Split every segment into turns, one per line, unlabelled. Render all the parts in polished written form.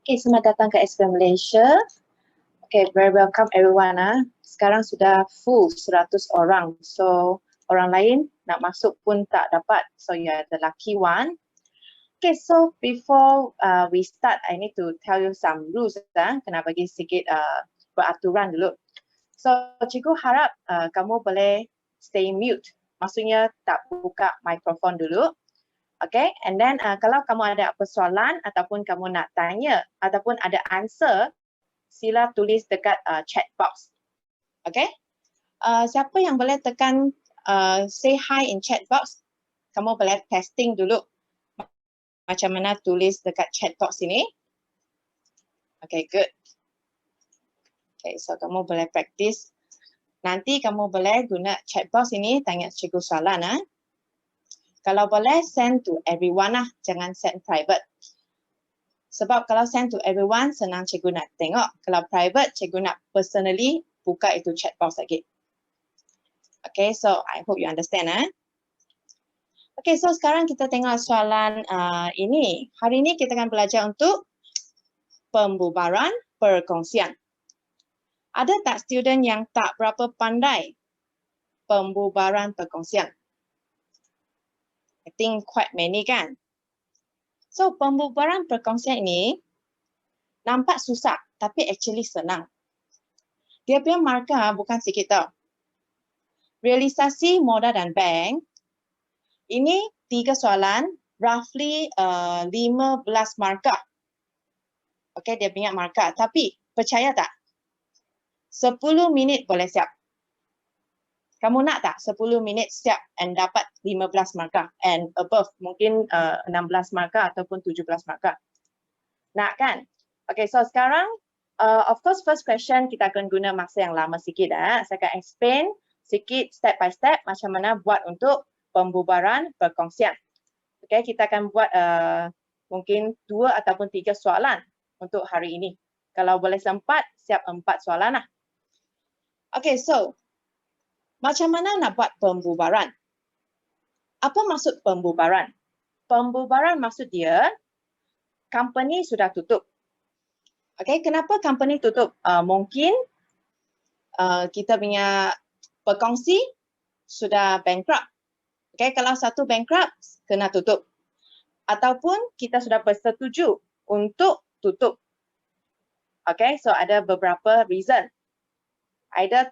Okay, selamat datang ke SPM Malaysia. Okay, very welcome everyone. Sekarang sudah full 100 orang. So, orang lain nak masuk pun tak dapat. So, you are the lucky one. Okay, so before we start, I need to tell you some rules. Kena bagi sedikit peraturan dulu. So, cikgu harap kamu boleh stay mute. Maksudnya tak buka mikrofon dulu. Okay, and then kalau kamu ada apa soalan ataupun kamu nak tanya ataupun ada answer, sila tulis dekat chat box. Okay, siapa yang boleh tekan say hi in chat box? Kamu boleh testing dulu macam mana tulis dekat chat box ini. Okay, good. Okay, so kamu boleh practice. Nanti kamu boleh guna chat box ini tanya cikgu soalan. Kalau boleh send to everyone jangan send private. Sebab kalau send to everyone, senang cikgu nak tengok. Kalau private, cikgu nak personally buka itu chat box lagi. Okay, so I hope you understand. Okay, so sekarang kita tengok soalan ini. Hari ini kita akan belajar untuk pembubaran perkongsian. Ada tak student yang tak berapa pandai pembubaran perkongsian? I think quite many kan? So, pembubaran perkongsian ini nampak susah, tapi actually senang. Dia punya markah bukan sikit tau. Realisasi modal dan bank, ini 3 soalan, roughly 15 markah. Okay, dia punya markah. Tapi, percaya tak? 10 minit boleh siap. Kamu nak tak 10 minit siap and dapat 15 markah and above, mungkin 16 markah ataupun 17 markah. Nak kan? Okay, so sekarang, of course, first question kita akan guna masa yang lama sikit. Saya akan explain sikit step by step macam mana buat untuk pembubaran perkongsian. Okay, kita akan buat mungkin 2 ataupun 3 soalan untuk hari ini. Kalau boleh sempat, siap 4 soalan lah. Okay, so macam mana nak buat pembubaran? Apa maksud pembubaran? Pembubaran maksud dia, company sudah tutup. Okay, kenapa company tutup? Mungkin kita punya perkongsi sudah bankrupt. Okay, kalau satu bankrupt, kena tutup. Ataupun kita sudah bersetuju untuk tutup. Okay, so ada beberapa reason. Either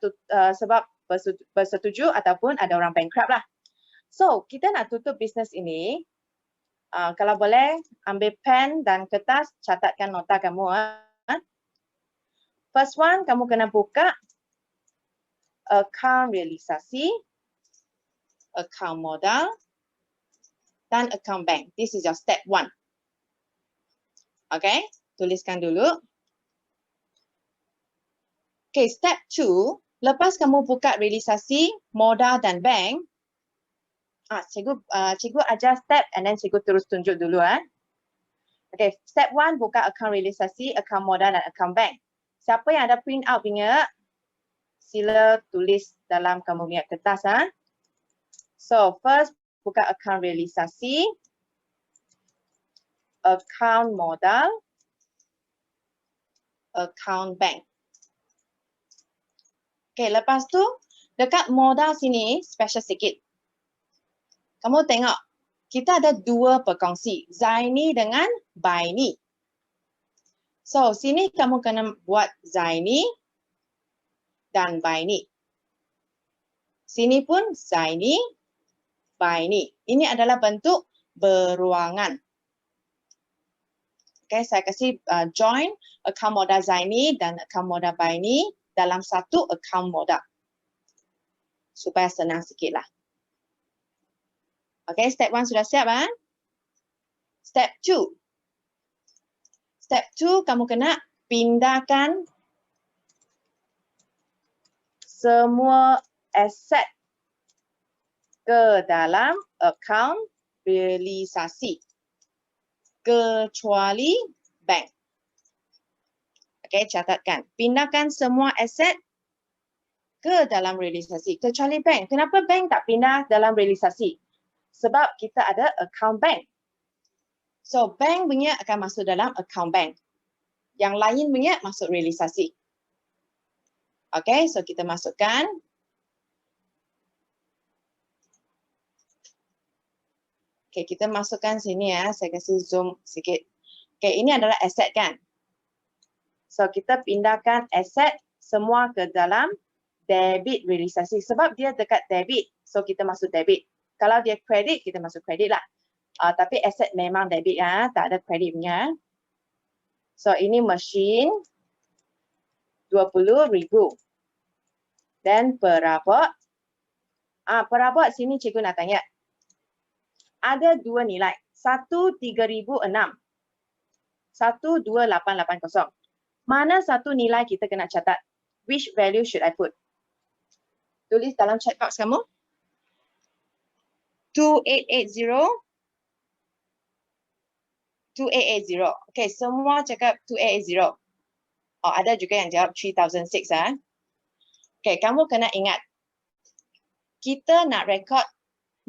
sebab bersetuju ataupun ada orang bankrupt lah. So, kita nak tutup bisnes ini, kalau boleh ambil pen dan kertas, catatkan nota kamu. First one, kamu kena buka account realisasi, account modal, dan account bank. This is your step 1. Okay, tuliskan dulu. Okay, step 2, lepas kamu buka realisasi, modal dan bank, cikgu ajar step and then cikgu terus tunjuk dulu. Okay, step 1, buka account realisasi, account modal dan account bank. Siapa yang ada print out punya, sila tulis dalam kamu punya kertas. So, first, buka account realisasi, account modal, account bank. Okay, lepas tu, dekat modal sini, special sikit. Kamu tengok, kita ada 2 perkongsi, Zaini dengan Baini. So, sini kamu kena buat Zaini dan Baini. Sini pun Zaini, Baini. Ini adalah bentuk beruangan. Okay, saya kasih join account modal Zaini dan account modal Baini dalam satu account modal. Supaya senang sikit lah. Okay, step 1 sudah siap. Step 2. Step 2, kamu kena pindahkan semua aset ke dalam account realisasi. Kecuali bank. Okay, catatkan. Pindahkan semua aset ke dalam realisasi. Kecuali bank. Kenapa bank tak pindah dalam realisasi? Sebab kita ada account bank. So, bank punya akan masuk dalam account bank. Yang lain punya masuk realisasi. Okay, so kita masukkan. Okay, kita masukkan sini ya. Saya kasih zoom sikit. Okay, ini adalah aset kan? So, kita pindahkan aset semua ke dalam debit realisasi. Sebab dia dekat debit, so kita masuk debit. Kalau dia kredit, kita masuk kredit lah. Tapi aset memang debit ya, tak ada kredit punya. So, ini mesin 20,000. Dan perabot. Perabot sini cikgu nak tanya. Ada dua nilai. 13,006. 12880. Mana satu nilai kita kena catat? Which value should I put? Tulis dalam chat box kamu. 2880. 2880. Okay, semua cakap 2880. Oh, ada juga yang jawab 3006. Okay, kamu kena ingat. Kita nak rekod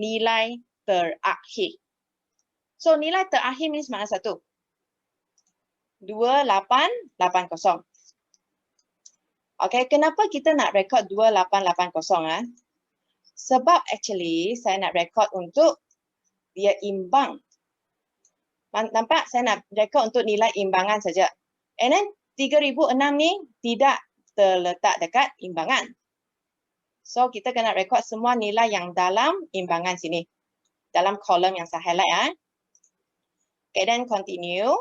nilai terakhir. So, nilai terakhir ni mana satu? 2880. Okay, kenapa kita nak rekod 2880? Sebab actually saya nak rekod untuk dia imbang. Nampak? Saya nak rekod untuk nilai imbangan saja. And then 3006 ni tidak terletak dekat imbangan. So, kita kena rekod semua nilai yang dalam imbangan sini. Dalam kolom yang saya highlight. Okay, then continue.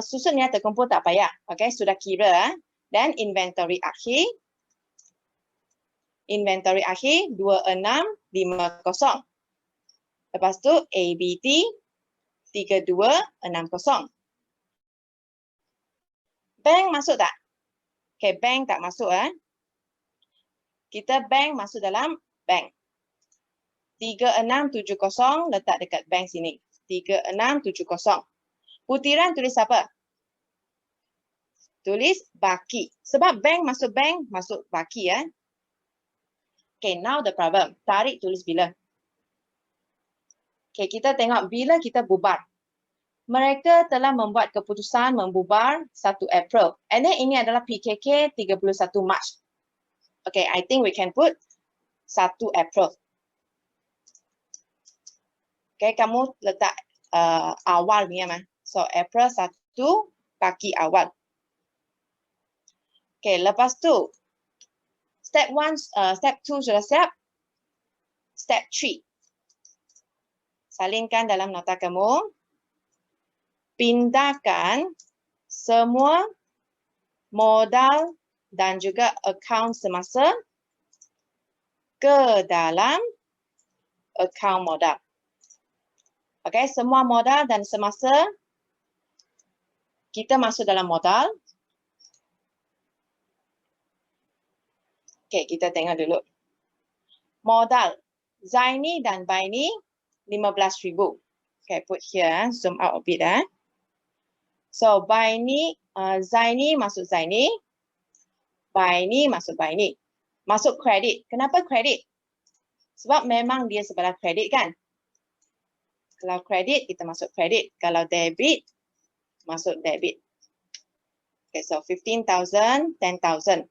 Susunnya terkumpul tak payah. Okay, sudah kira. Dan inventory akhir. Inventory akhir 2650. Lepas tu ABT 3260. Bank masuk tak? Okay, bank tak masuk. Kita bank masuk dalam bank. 3670 letak dekat bank sini. 3670. Putiran tulis apa? Tulis baki. Sebab bank, masuk baki ya. Okay, now the problem. Tarik tulis bila. Okay, kita tengok bila kita bubar. Mereka telah membuat keputusan membubar 1 April. And then ini adalah PKK 31 Mac. Okay, I think we can put 1 April. Okay, kamu letak awal ni ya. So, April 1 kaki awal. Okay, lepas tu. Step 1, step 2 sudah siap. Step 3. Salinkan dalam nota kamu. Pindahkan semua modal dan juga akaun semasa ke dalam akaun modal. Okay, semua modal dan semasa kita masuk dalam modal. Okay, kita tengok dulu. Modal. Zaini dan Baini 15,000. Okay, put here. Zoom out a bit. So, Baini, Zaini masuk Zaini. Baini masuk Baini. Masuk kredit. Kenapa kredit? Sebab memang dia sebelah kredit kan? Kalau kredit, kita masuk kredit. Kalau debit, masuk debit. Okay, so 15,000, 10,000.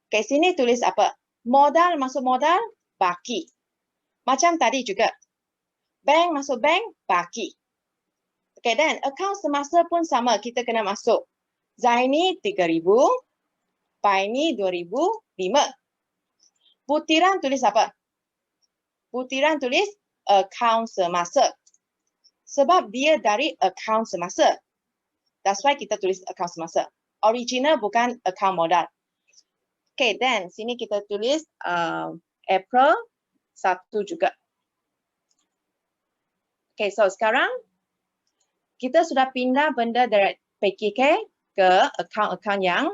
Okay, sini tulis apa? Modal masuk modal, baki. Macam tadi juga. Bank masuk bank, baki. Okay, dan akaun semasa pun sama. Kita kena masuk. Zaini 3,000. Baini 2,005. Putiran tulis apa? Putiran tulis akaun semasa. Sebab dia dari akaun semasa. That's why kita tulis akaun semasa. Original bukan akaun modal. Okay, then sini kita tulis April 1 juga. Okay, so sekarang kita sudah pindah benda dari PKK ke akaun-akaun yang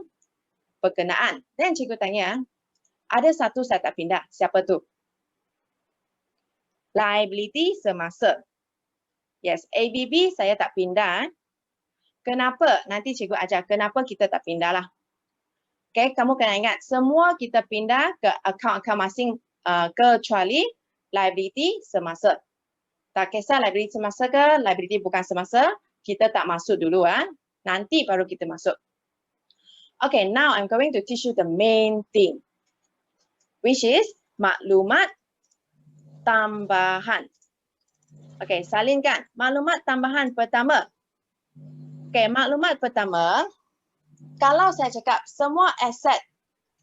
berkenaan. Dan cikgu tanya, ada satu saya tak pindah. Siapa tu? Liability semasa. Yes, ABB saya tak pindah. Kenapa? Nanti cikgu ajar kenapa kita tak pindah lah. Okay, kamu kena ingat, semua kita pindah ke akaun-akaun masing kecuali liability semasa. Tak kisah liability semasa ke liability bukan semasa, kita tak masuk dulu. Nanti baru kita masuk. Okay, now I'm going to teach you the main thing, which is maklumat tambahan. Okay, salinkan. Maklumat tambahan pertama. Okay, maklumat pertama, kalau saya cakap semua aset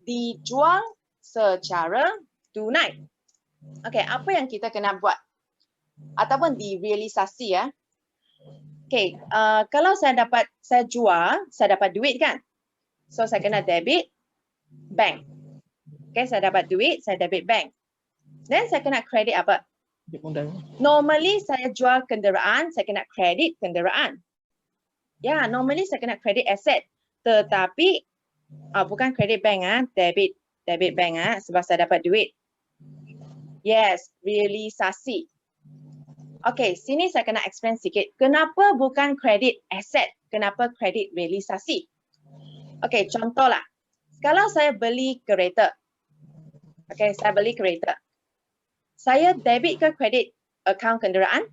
dijual secara tunai. Okay, apa yang kita kena buat? Ataupun direalisasi ya. Okay, kalau saya jual, saya dapat duit kan? So, saya kena debit bank. Okay, saya dapat duit, saya debit bank. Then, saya kena kredit apa? Normally, saya jual kenderaan, saya kena kredit kenderaan. Ya, normally saya kena kredit aset. Tetapi, bukan kredit bank, debit bank, sebab saya dapat duit. Yes, realisasi. Okay, sini saya kena explain sikit. Kenapa bukan kredit aset? Kenapa kredit realisasi? Okay, contohlah. Kalau saya beli kereta. Okay, saya beli kereta. Saya debit ke kredit akaun kenderaan?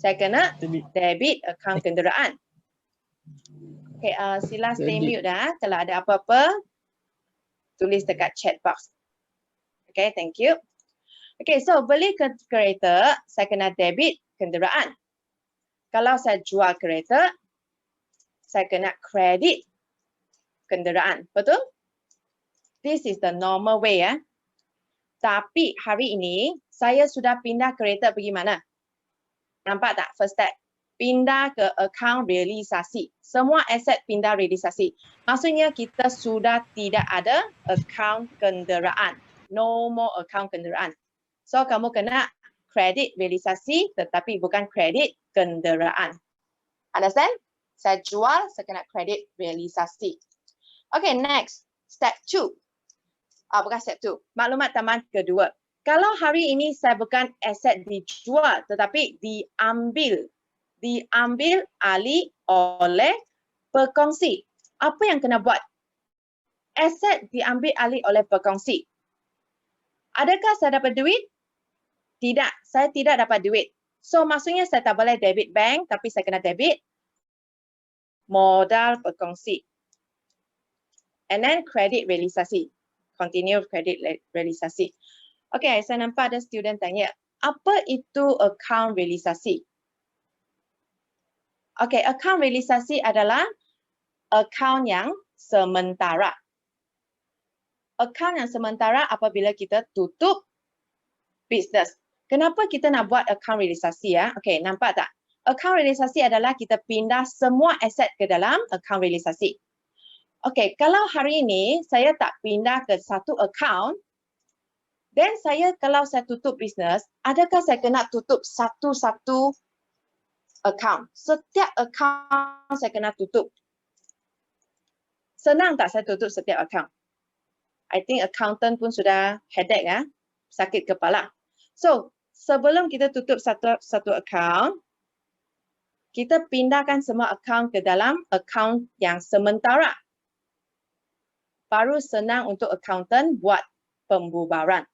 Saya kena debit akaun kenderaan. Okay, sila stay mute dah. Kalau ada apa-apa, tulis dekat chat box. Okay, thank you. Okay, so beli kereta, saya kena debit kenderaan. Kalau saya jual kereta, saya kena kredit kenderaan. Betul? This is the normal way ya. Tapi hari ini, saya sudah pindah kereta pergi mana? Nampak tak? First step. Pindah ke akaun realisasi. Semua aset pindah realisasi. Maksudnya kita sudah tidak ada akaun kenderaan. No more akaun kenderaan. So, kamu kena kredit realisasi tetapi bukan kredit kenderaan. Understand? Saya jual, saya kena kredit realisasi. Okay, next. Step 2. Bukan step 2. Maklumat tambahan kedua. Kalau hari ini saya bukan aset dijual tetapi diambil. Diambil alih oleh berkongsi. Apa yang kena buat? Aset diambil alih oleh berkongsi. Adakah saya dapat duit? Tidak, saya tidak dapat duit. So, maksudnya saya tak boleh debit bank, tapi saya kena debit modal berkongsi. And then credit realisasi. Continue credit realisasi. Okay, saya nampak ada student tanya, apa itu account realisasi? Okay, account realisasi adalah account yang sementara. Account yang sementara apabila kita tutup bisnes. Kenapa kita nak buat account realisasi ya? Okay, nampak tak? Account realisasi adalah kita pindah semua aset ke dalam account realisasi. Okay, kalau hari ini saya tak pindah ke satu account, then kalau saya tutup bisnes, adakah saya kena tutup satu-satu account? Setiap account saya kena tutup. Senang tak saya tutup setiap account? I think accountant pun sudah headache ya, sakit kepala. So, sebelum kita tutup satu account, kita pindahkan semua account ke dalam account yang sementara. Baru senang untuk accountant buat pembubaran.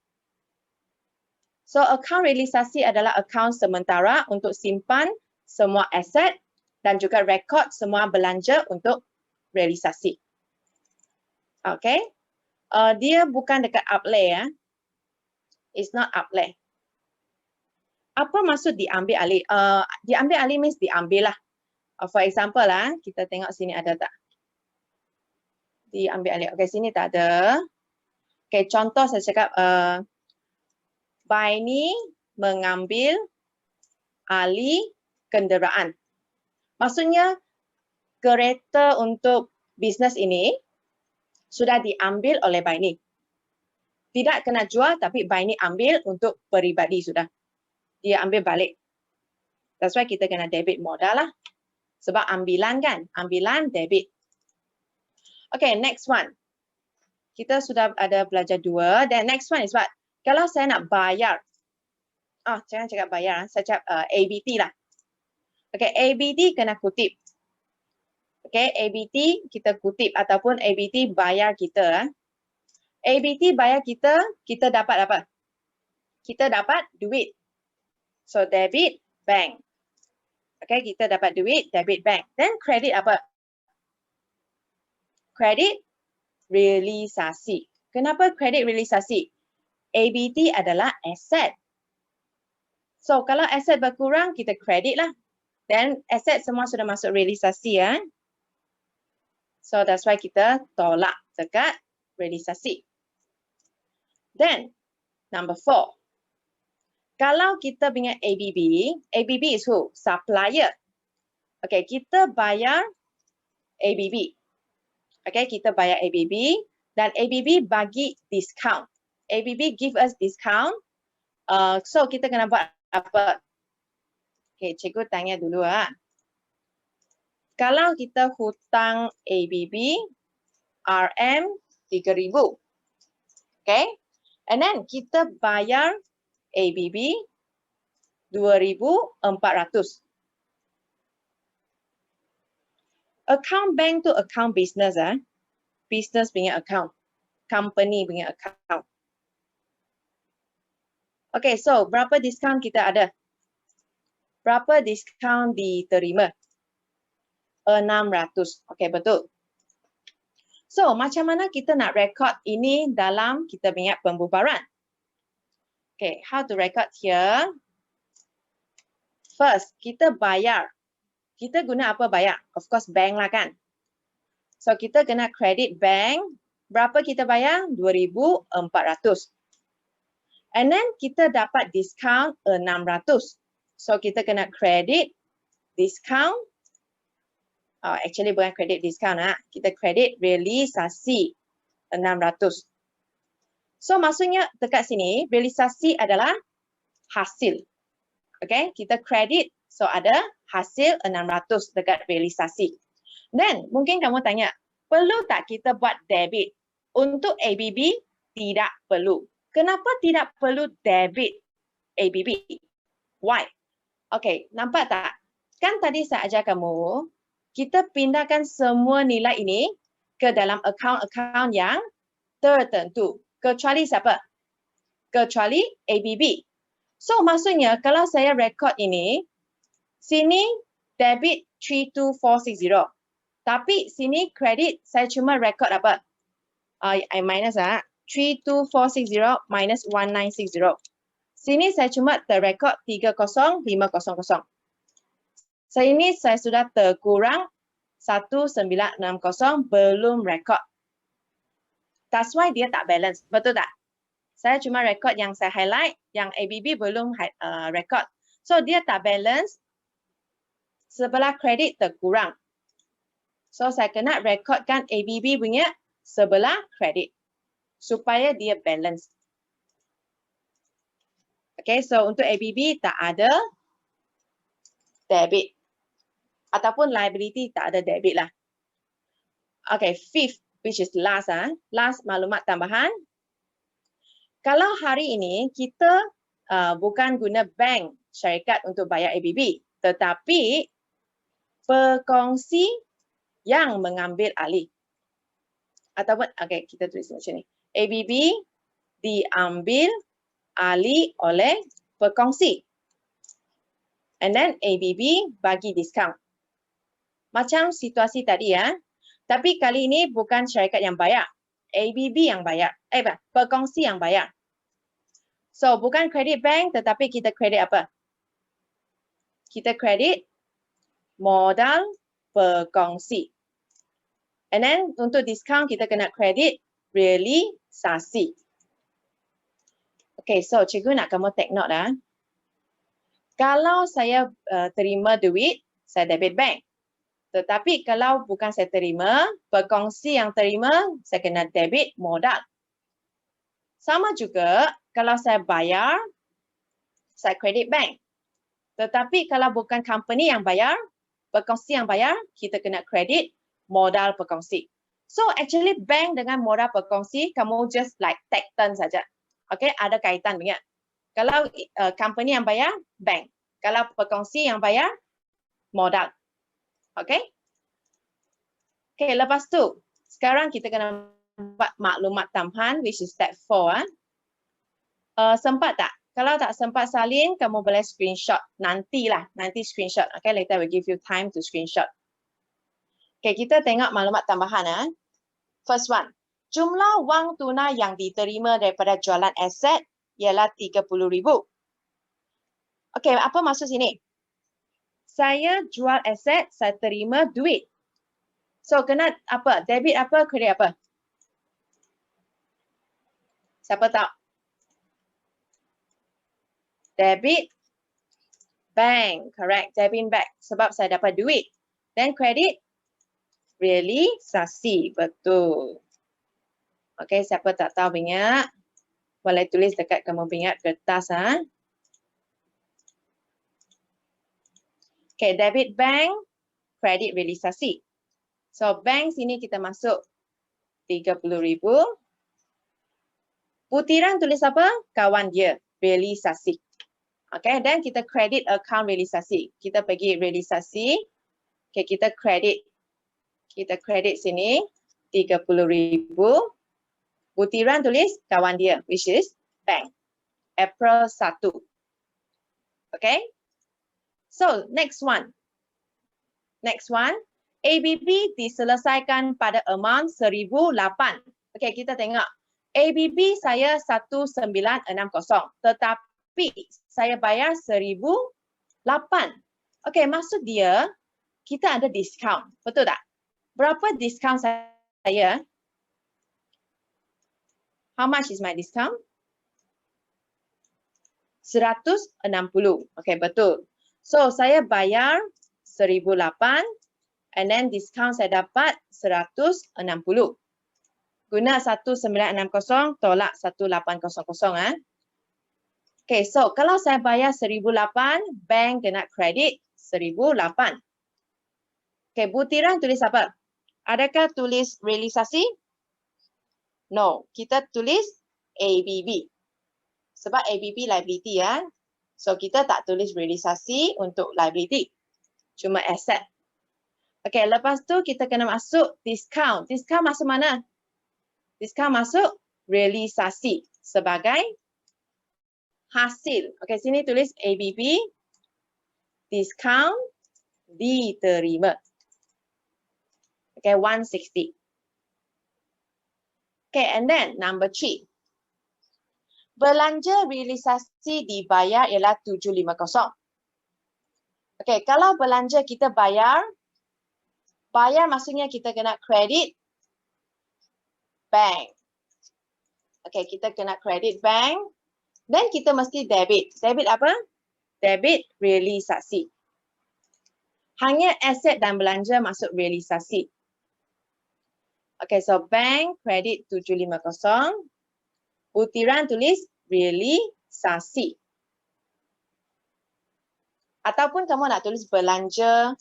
So, account realisasi adalah account sementara untuk simpan semua aset dan juga rekod semua belanja untuk realisasi. Okay. Dia bukan dekat outlay ya. It's not outlay. Apa maksud diambil alih? Diambil alih means diambil lah. For example lah, kita tengok sini ada tak? Diambil alih. Okay, sini tak ada. Okay, contoh saya cakap, Baini mengambil alih kenderaan. Maksudnya, kereta untuk bisnes ini sudah diambil oleh Baini. Tidak kena jual, tapi Baini ambil untuk peribadi sudah. Dia ambil balik. That's why kita kena debit modal lah. Sebab ambilan kan? Ambilan debit. Okay, next one. Kita sudah ada belajar 2. Then next one is what? Kalau saya nak bayar. Jangan cakap bayar. Saya cakap ABT lah. Okay, ABT kena kutip. Okay, ABT kita kutip ataupun ABT bayar kita. ABT bayar kita, kita dapat apa? Kita dapat duit. So, debit bank. Okay, kita dapat duit, debit bank. Then credit apa? Credit realisasi. Kenapa credit realisasi? ABT adalah aset. So, kalau aset berkurang, kita credit lah. Then aset semua sudah masuk realisasi ya. So, that's why kita tolak dekat realisasi. Then, number 4. Kalau kita punya ABB, ABB is who? Supplier. Okay, kita bayar ABB. Okay, kita bayar ABB dan ABB bagi discount. ABB give us discount. So, kita kena buat apa? Okay, cikgu tanya dulu ah. Kalau kita hutang ABB, RM 3,000. Okay, and then kita bayar ABB 2,400. Account bank tu account business business punya account, company punya account. Okay, so berapa diskaun kita ada? Berapa diskaun diterima? 600. Okay, betul. So, macam mana kita nak record ini dalam kita punya pembubaran? Okay, how to record here? First, kita bayar. Kita guna apa bayar? Of course, bank lah kan. So, kita kena credit bank. Berapa kita bayar? 2,400. And then, kita dapat discount 600. So, kita kena credit discount. Actually, bukan credit discount. Kita credit realisasi 600. So, maksudnya dekat sini, realisasi adalah hasil. Okay, kita credit. So, ada hasil 600 dekat realisasi. Then, mungkin kamu tanya, perlu tak kita buat debit? Untuk ABB, tidak perlu. Kenapa tidak perlu debit ABB? Why? Okay, nampak tak? Kan tadi saya ajar kamu, kita pindahkan semua nilai ini ke dalam akaun-akaun yang tertentu. Kecuali siapa? Kecuali ABB. So, maksudnya kalau saya record ini, sini debit 32460. Tapi sini kredit saya cuma record apa? I minus 32460 minus 1960. Sini saya cuma terrekod 30500. Ini saya sudah terkurang 1960 belum rekod. That's why dia tak balance. Betul tak? Saya cuma rekod yang saya highlight, yang ABB belum rekod. So dia tak balance, sebelah kredit terkurang. So saya kena rekodkan ABB punya sebelah kredit supaya dia balance. Okay, so untuk ABB tak ada debit. Ataupun liability tak ada debit lah. Okay, fifth, which is last. Last maklumat tambahan. Kalau hari ini kita bukan guna bank syarikat untuk bayar ABB. Tetapi pekongsi yang mengambil alih. Ataupun, okay, kita tulis macam ni. ABB diambil alih oleh pekongsi. And then ABB bagi diskaun. Macam situasi tadi ya. Tapi kali ini bukan syarikat yang bayar. ABB yang bayar. Pekongsi yang bayar. So, bukan kredit bank tetapi kita kredit apa? Kita kredit modal pekongsi. And then untuk diskaun kita kena kredit realisasi. Okay, so cikgu nak kamu take note dah. Kalau saya terima duit, saya debit bank. Tetapi kalau bukan saya terima, pekongsi yang terima, saya kena debit modal. Sama juga kalau saya bayar, saya kredit bank. Tetapi kalau bukan company yang bayar, pekongsi yang bayar, kita kena kredit modal pekongsi. So actually bank dengan modal pekongsi, kamu just like take turn saja. Okay, ada kaitan punya. Kalau company yang bayar, bank. Kalau pekongsi yang bayar, modal. Okay? Okay, lepas tu, sekarang kita kena buat maklumat tambahan, which is step 4. Sempat tak Kalau tak sempat salin, kamu boleh screenshot. Nantilah, nanti screenshot. Okay, later I will give you time to screenshot. Okay, kita tengok maklumat tambahan. First one, jumlah wang tunai yang diterima daripada jualan aset ialah 30,000. Okay, apa maksud sini? Saya jual aset, saya terima duit. So, kena apa? Debit apa, kredit apa? Siapa tahu? Debit bank, correct. Debit bank, sebab saya dapat duit. Then kredit, realisasi, betul. Okay, siapa tak tahu ingat? Boleh tulis dekat kamu ingat kertas. Okay, debit bank, kredit realisasi. So, bank sini kita masuk 30,000. Putiran tulis apa? Kawan dia, realisasi. Okay, dan kita kredit account realisasi. Kita pergi realisasi. Okay, kita kredit. Kita kredit sini 30,000. Putiran tulis kawan dia, which is bank. April 1. Okay. So, next one. Next one. ABB diselesaikan pada amount 1,008. Okay, kita tengok. ABB saya 1960. Tetapi saya bayar 1,008. Okay, maksud dia kita ada diskaun. Betul tak? Berapa diskaun saya? How much is my discount? 160. Okay, betul. So, saya bayar 1,008 and then discount saya dapat 160. Guna 1960 tolak 1800. Okay, so kalau saya bayar 1,008, bank kena kredit 1,008. Okay, butiran tulis apa? Adakah tulis realisasi? No, kita tulis ABB. Sebab ABB liability ya. So kita tak tulis realisasi untuk liability. Cuma asset. Okay, lepas tu kita kena masuk discount. Discount masuk mana? Discount masuk realisasi sebagai hasil. Okay, sini tulis ABB. Discount diterima. Okay, 160. Okay, and then number 3. Belanja realisasi dibayar ialah 750. Okay, kalau belanja kita bayar maksudnya kita kena kredit bank. Okay, kita kena kredit bank. Dan kita mesti debit. Debit apa? Debit realisasi. Hanya aset dan belanja masuk realisasi. Okay, so bank kredit 750. Butiran tulis realisasi. Ataupun kamu nak tulis belanja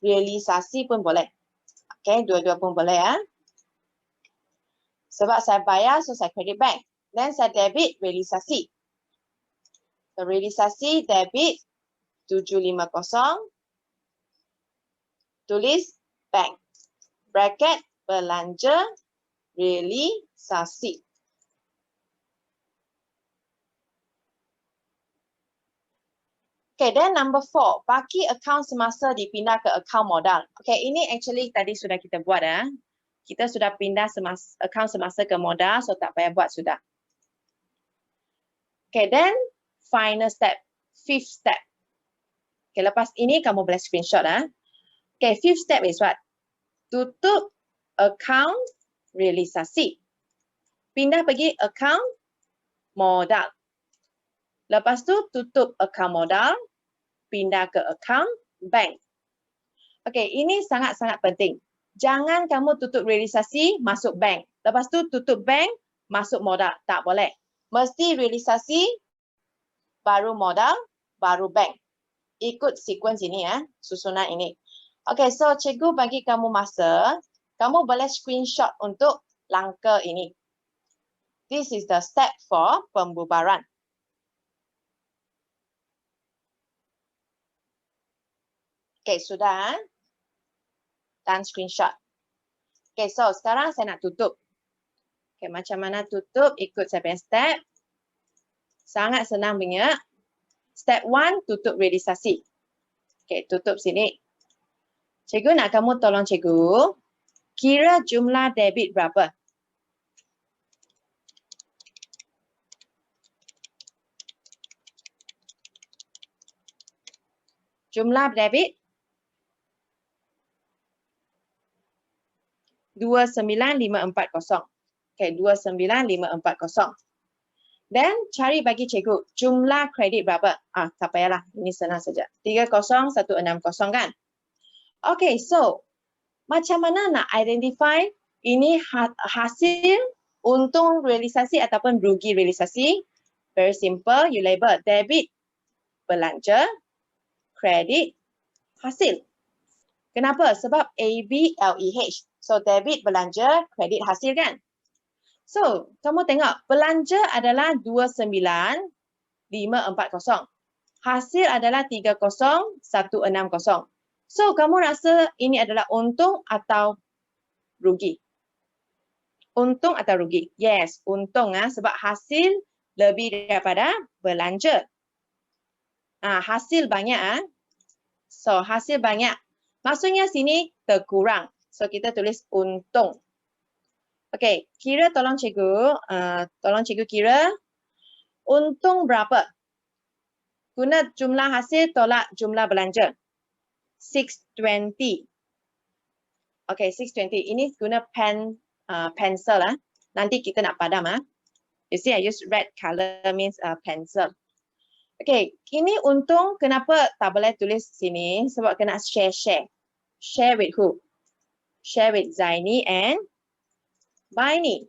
realisasi pun boleh. Okay, dua-dua pun boleh ya. Sebab saya bayar, so saya kredit bank. Dan saya debit realisasi. So, realisasi debit 750. Tulis bank. Bracket belanja realisasi. Okay, then number 4. Baki akaun semasa dipindah ke akaun modal. Okay, ini actually tadi sudah kita buat ya. Kita sudah pindah akaun semasa ke modal, so tak payah buat sudah. Okay, then final step. 5th step. Okay, lepas ini kamu boleh screenshot ya. Okay, 5th step is what? Tutup akaun realisasi. Pindah pergi akaun modal. Lepas tu tutup akaun modal, pindah ke akaun bank. Okay, ini sangat-sangat penting. Jangan kamu tutup realisasi, masuk bank. Lepas tu tutup bank, masuk modal. Tak boleh. Mesti realisasi, baru modal, baru bank. Ikut sequence ini ya, susunan ini. Okay, so cikgu bagi kamu masa, kamu boleh screenshot untuk langkah ini. This is the step for pembubaran. Okay, sudah. Dan screenshot. Okay, so sekarang saya nak tutup. Okay, macam mana tutup? Ikut saya punya step. Sangat senang punya. Step 1, tutup realisasi. Okey, tutup sini. Cikgu nak kamu tolong cikgu kira jumlah debit berapa? Jumlah debit 29540. Okey, 29540. Dan cari bagi cikgu jumlah kredit berapa? Tak payahlah. Ini senang saja. 30160 kan? Okey, so macam mana nak identify ini hasil untung realisasi ataupun rugi realisasi? Very simple, you label debit belanja, kredit hasil. Kenapa? Sebab ABLEH. So debit belanja, kredit hasil kan? So, kamu tengok belanja adalah 29540. Hasil adalah 30160. So, kamu rasa ini adalah untung atau rugi? Untung atau rugi? Yes, untung sebab hasil lebih daripada belanja. Hasil banyak. So, hasil banyak. Maksudnya sini terkurang. So, kita tulis untung. Okey, kira tolong cikgu kira untung berapa? Guna jumlah hasil tolak jumlah belanja. 620. Okey, 620. Ini guna pencil Nanti kita nak padam You see, I use red color means pencil. Okey, ini untung kenapa tak boleh tulis sini? Sebab kena share. Share with who? Share with Zaini and Baini.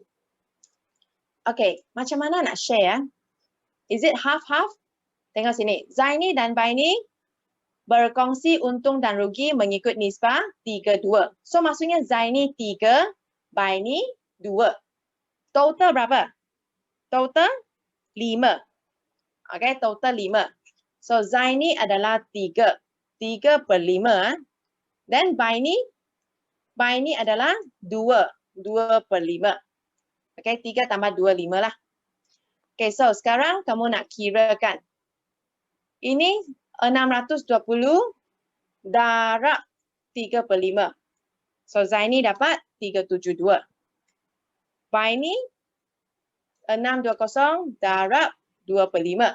Okey, macam mana nak share? Is it half-half? Tengok sini. Zaini dan Baini berkongsi untung dan rugi mengikut nisbah 3:2. So maksudnya Zaini 3, Baini 2. Total berapa? Total 5. Okey, total 5. So Zaini adalah 3. 3/5. Dan Baini adalah 2. 2/5. Okey, 3 tambah 2, 5 lah. Okey, so sekarang kamu nak kirakan. Ini 620 darab 3/5. So Zaini dapat 372. Baini 620 darab 2/5.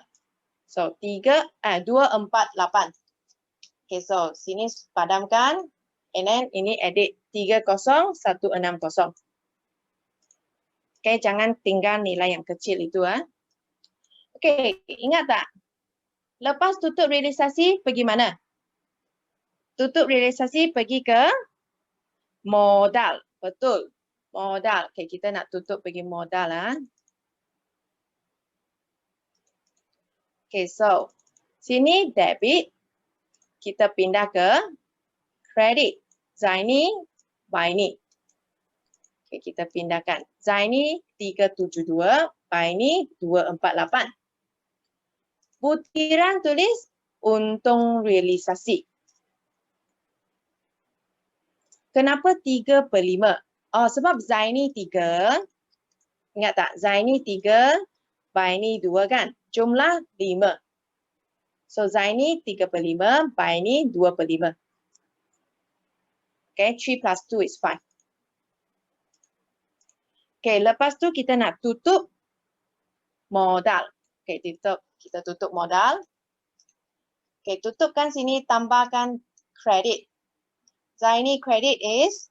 So 248. Okay, so sini padamkan. And then ini edit 30160. Okay, jangan tinggal nilai yang kecil itu. Okay, ingat tak? Lepas tutup realisasi pergi mana? Tutup realisasi pergi ke modal. Betul. Modal. Okay, kita nak tutup pergi modal. Okay, so sini debit. Kita pindah ke kredit. Zaini, Baini. Okay, kita pindahkan. Zaini 372, Baini 248. Butiran tulis untung realisasi. Kenapa 3/5? Sebab Zaini 3. Ingat tak? Zaini 3, Baini 2 kan? Jumlah 5. So Zaini 3/5, Baini 2/5. Okay, 3 plus 2 is 5. Okay, lepas tu kita nak tutup modal. Okay, kita tutup modal. Okay, tutupkan sini, tambahkan kredit. Zaini kredit is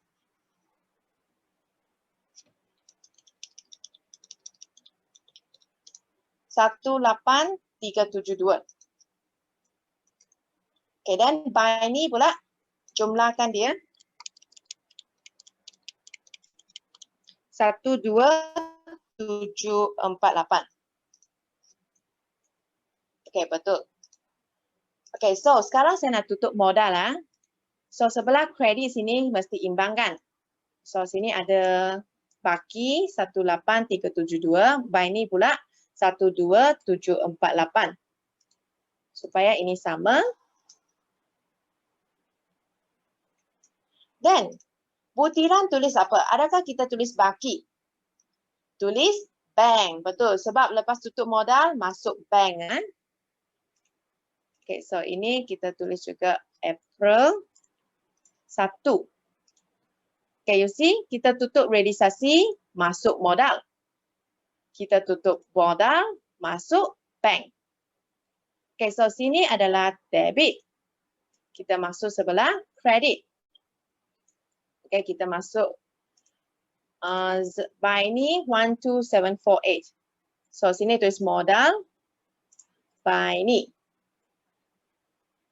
18372. Okay, dan Baini pula jumlahkan dia 12748. Okay, betul. Okay, so sekarang saya nak tutup modal. So sebelah kredit sini mesti imbangkan. So sini ada baki 18372, Baini pula 12748. Supaya ini sama. Dan butiran tulis apa? Adakah kita tulis baki? Tulis bank. Betul. Sebab lepas tutup modal, masuk bank. Kan? Okay, so ini kita tulis juga April 1. Okay, you see, kita tutup realisasi, masuk modal. Kita tutup modal, masuk bank. Okay, so sini adalah debit. Kita masuk sebelah kredit. Okay, kita masuk buy ni 12748. So sini tulis modal buy ni.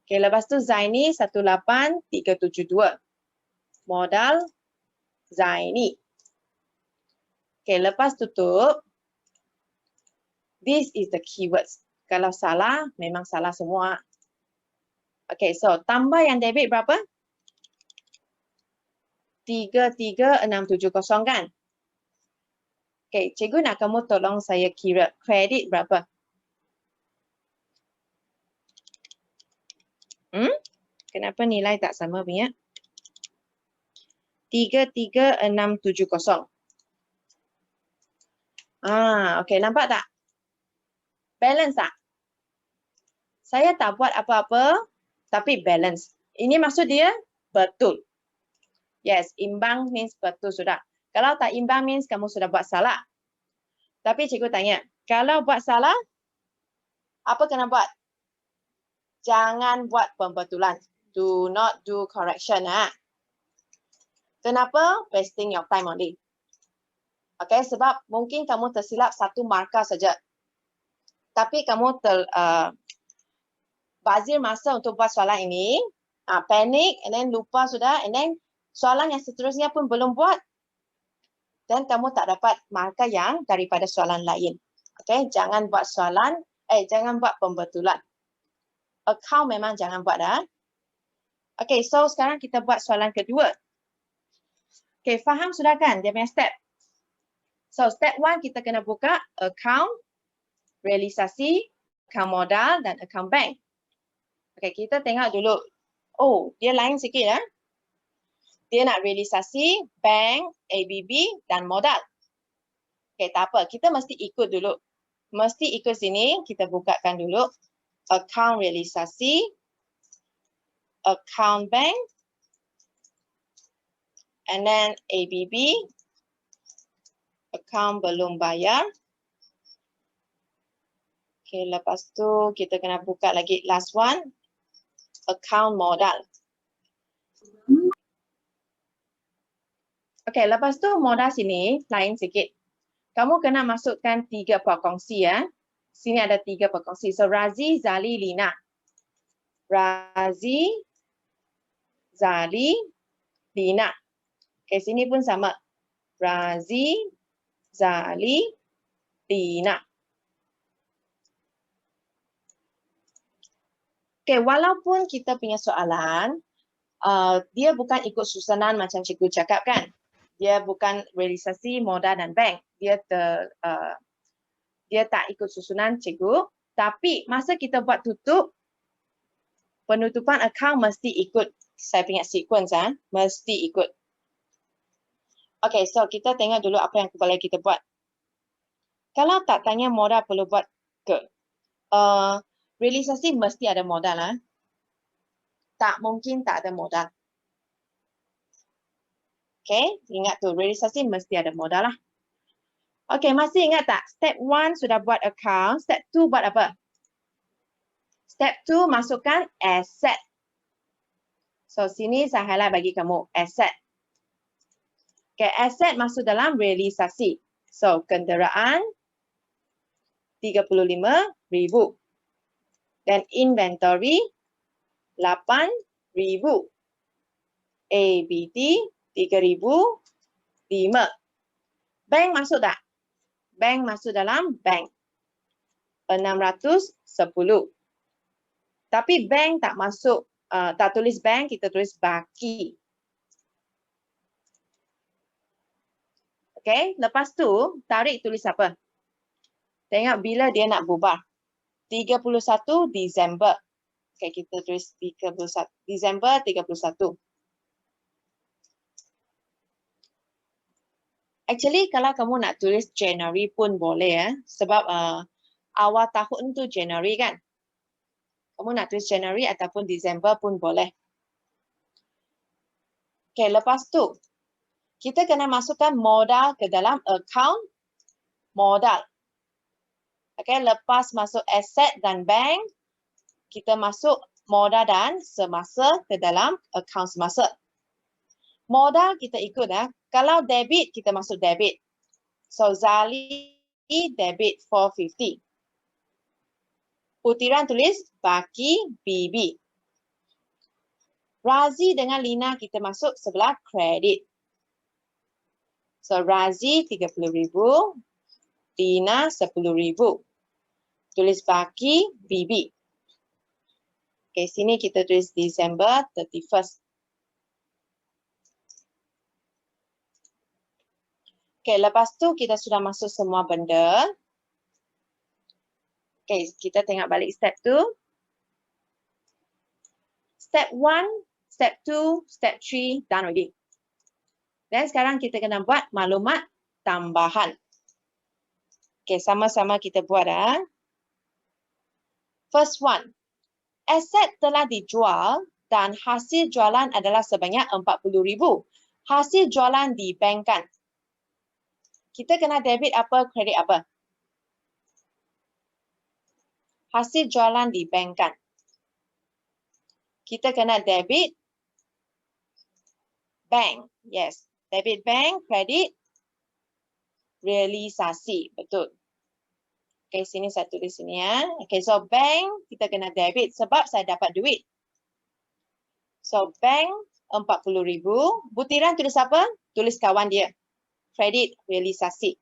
Okay, lepas tu Zaini 18372. Modal Zaini. Okay, lepas tutup. This is the keywords. Kalau salah, memang salah semua. Okay, so tambah yang debit berapa? 33670 kan? Okay, cikgu nak kamu tolong saya kira kredit berapa? Kenapa nilai tak sama punya? 33670. Okay, nampak tak? Balance tak? Saya tak buat apa-apa, tapi balance. Ini maksud dia betul. Yes, imbang means betul sudah. Kalau tak imbang means kamu sudah buat salah. Tapi cikgu tanya, kalau buat salah, apa kena buat? Jangan buat pembetulan. Do not do correction. Kenapa? Wasting your time only. Okay, sebab mungkin kamu tersilap satu markah saja. Tapi kamu bazir masa untuk buat soalan ini, panik, and then lupa sudah, and then soalan yang seterusnya pun belum buat, dan kamu tak dapat markah yang daripada soalan lain. Okay, jangan buat soalan, jangan buat pembetulan. Account memang jangan buat dah. Okay, so sekarang kita buat soalan kedua. Okay, faham sudah kan dia punya step? So, step 1 kita kena buka account, realisasi, account modal dan account bank. Okay, kita tengok dulu. Oh, dia lain sikit. Dia nak realisasi, bank, ABB dan modal. Okay, tak apa. Kita mesti ikut dulu. Mesti ikut sini. Kita bukakan dulu. Account realisasi, account bank, and then ABB, account belum bayar. Okay, lepas tu kita kena buka lagi last one, account modal. Okay, lepas tu modal sini lain sikit. Kamu kena masukkan 3 perkongsi ya. Sini ada 3 perkongsi. So Razi, Zali, Lina. Razi, Zali, Lina. Okay, sini pun sama. Razi, Zali, Lina. Okay, walaupun kita punya soalan, dia bukan ikut susunan macam cikgu cakap kan. Dia bukan realisasi, modal dan bank. Dia tak ikut susunan cikgu. Tapi masa kita buat tutup, penutupan account mesti ikut. Saya punya sequence, mesti ikut. Okay, so kita tengok dulu apa yang boleh kita buat. Kalau tak tanya modal perlu buat ke? Realisasi mesti ada modal. Tak mungkin tak ada modal. Okay, ingat tu. Realisasi mesti ada modal lah. Okay, masih ingat tak? Step 1 sudah buat account. Step 2 buat apa? Step 2 masukkan asset. So, sini saya highlight bagi kamu. Asset. Okay, asset masuk dalam realisasi. So, kenderaan 35,000. Dan inventory 8,000. ABT 3,005. Bank masuk tak? Bank masuk dalam bank. 610. Tapi bank tak masuk, tak tulis bank, kita tulis baki. Okay, lepas tu tarik tulis apa? Tengok bila dia nak bubar. 31 Disember. Okay, kita tulis 31 Disember 31. Actually, kalau kamu nak tulis January pun boleh ya. Sebab awal tahun tu January kan. Kamu nak tulis January ataupun December pun boleh. Okay, lepas tu, kita kena masukkan modal ke dalam account modal. Okay, lepas masuk aset dan bank, kita masuk modal dan semasa ke dalam account semasa. Modal kita ikut ya. Kalau debit, kita masuk debit. So, Zali debit 450. Putiran tulis baki BB. Razi dengan Lina kita masuk sebelah kredit. So, Razi 30,000. Lina 10,000. Tulis baki BB. Okay, sini kita tulis December 31st. Okay, lepas tu kita sudah masuk semua benda. Okay, kita tengok balik step 2. Step 1, step 2, step 3, done already. Dan sekarang kita kena buat maklumat tambahan. Okay, sama-sama kita buat. First one, aset telah dijual dan hasil jualan adalah sebanyak 40,000. Hasil jualan dibankkan. Kita kena debit apa, kredit apa? Hasil jualan dibankkan. Kita kena debit bank. Yes, debit bank, kredit, realisasi. Betul. Okay, sini saya tulis sini ya. Okay, so bank kita kena debit sebab saya dapat duit. So bank 40,000. Butiran tulis apa? Tulis kawan dia. Kredit, realisasi.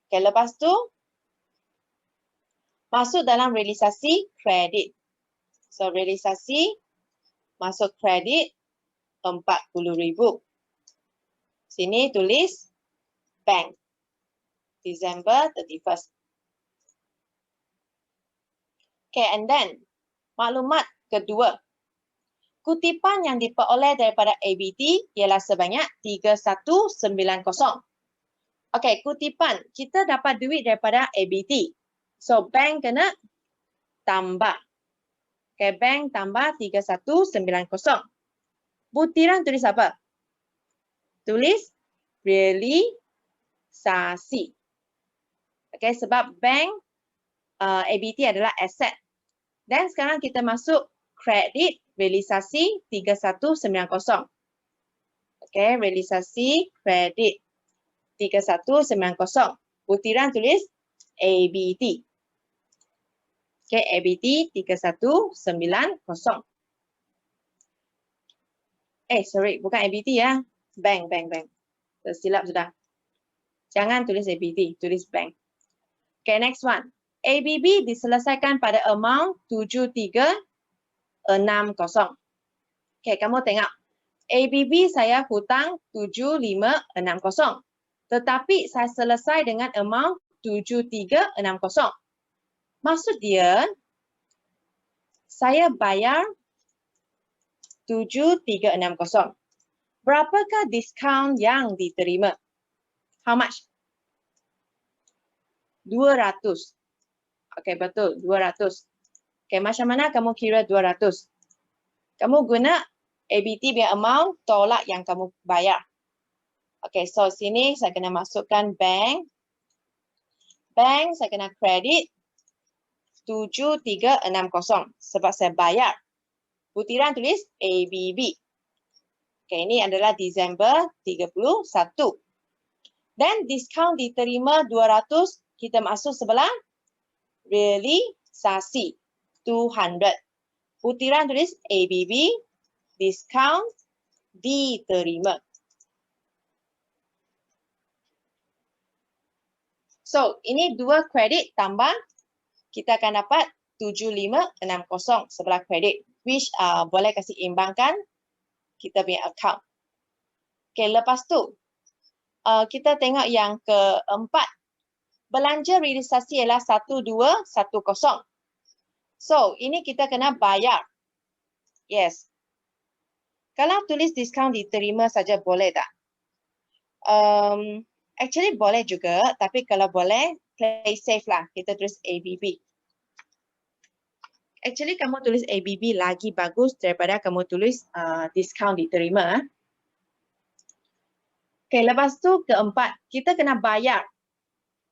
Okay, lepas tu masuk dalam realisasi kredit. So realisasi masuk kredit 40,000. Sini tulis bank. December 31st. Okay, and then maklumat kedua. Kutipan yang diperoleh daripada ABT ialah sebanyak 3190. Okay, kutipan. Kita dapat duit daripada ABT. So, bank kena tambah. Okay, bank tambah 3190. Butiran tulis apa? Tulis realisasi. Okay, sebab bank ABT adalah aset. Dan sekarang kita masuk kredit realisasi 3190. Okay, realisasi kredit 3190. Butiran tulis ABT. Okay, ABT 3190. Sorry, bukan ABT ya. Bank. Tersilap sudah. Jangan tulis ABT, tulis bank. Okay, next one. ABB diselesaikan pada amount 7360. Okay, kamu tengok. ABB saya hutang 7560. Tetapi saya selesai dengan amount 7360. Maksud dia, saya bayar 7360. Berapakah diskaun yang diterima? How much? 200. Okay, betul. 200. Okay, macam mana kamu kira 200? Kamu guna ABT punya amount, tolak yang kamu bayar. Okay, so sini saya kena masukkan bank. Bank saya kena kredit 7360 sebab saya bayar. Butiran tulis ABB. Okay, ini adalah Disember 31. Dan diskaun diterima 200, kita masuk sebelah realisasi 200. Butiran tulis ABB, diskaun diterima. So, ini dua kredit tambah, kita akan dapat 7560 sebelah kredit, which boleh kasih imbangkan kita punya account. Okay, lepas tu, kita tengok yang keempat. Belanja realisasi ialah 1210. So, ini kita kena bayar. Yes. Kalau tulis diskaun diterima saja boleh tak? Actually boleh juga, tapi kalau boleh, play safe lah. Kita tulis ABB. Actually kamu tulis ABB lagi bagus daripada kamu tulis discount diterima. Okay, lepas tu keempat, kita kena bayar.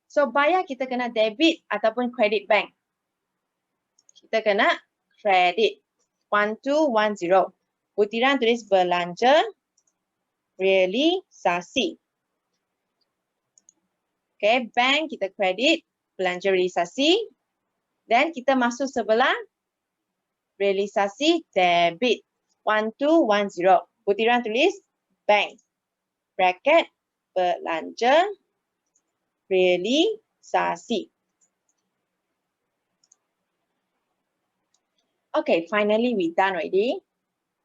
So bayar kita kena debit ataupun credit bank. Kita kena credit 1210. Butiran tulis belanja realisasi. Okay, bank kita credit belanja realisasi. Dan kita masuk sebelah realisasi debit 1210. Butiran tulis bank bracket belanja realisasi. Okay, finally we done already.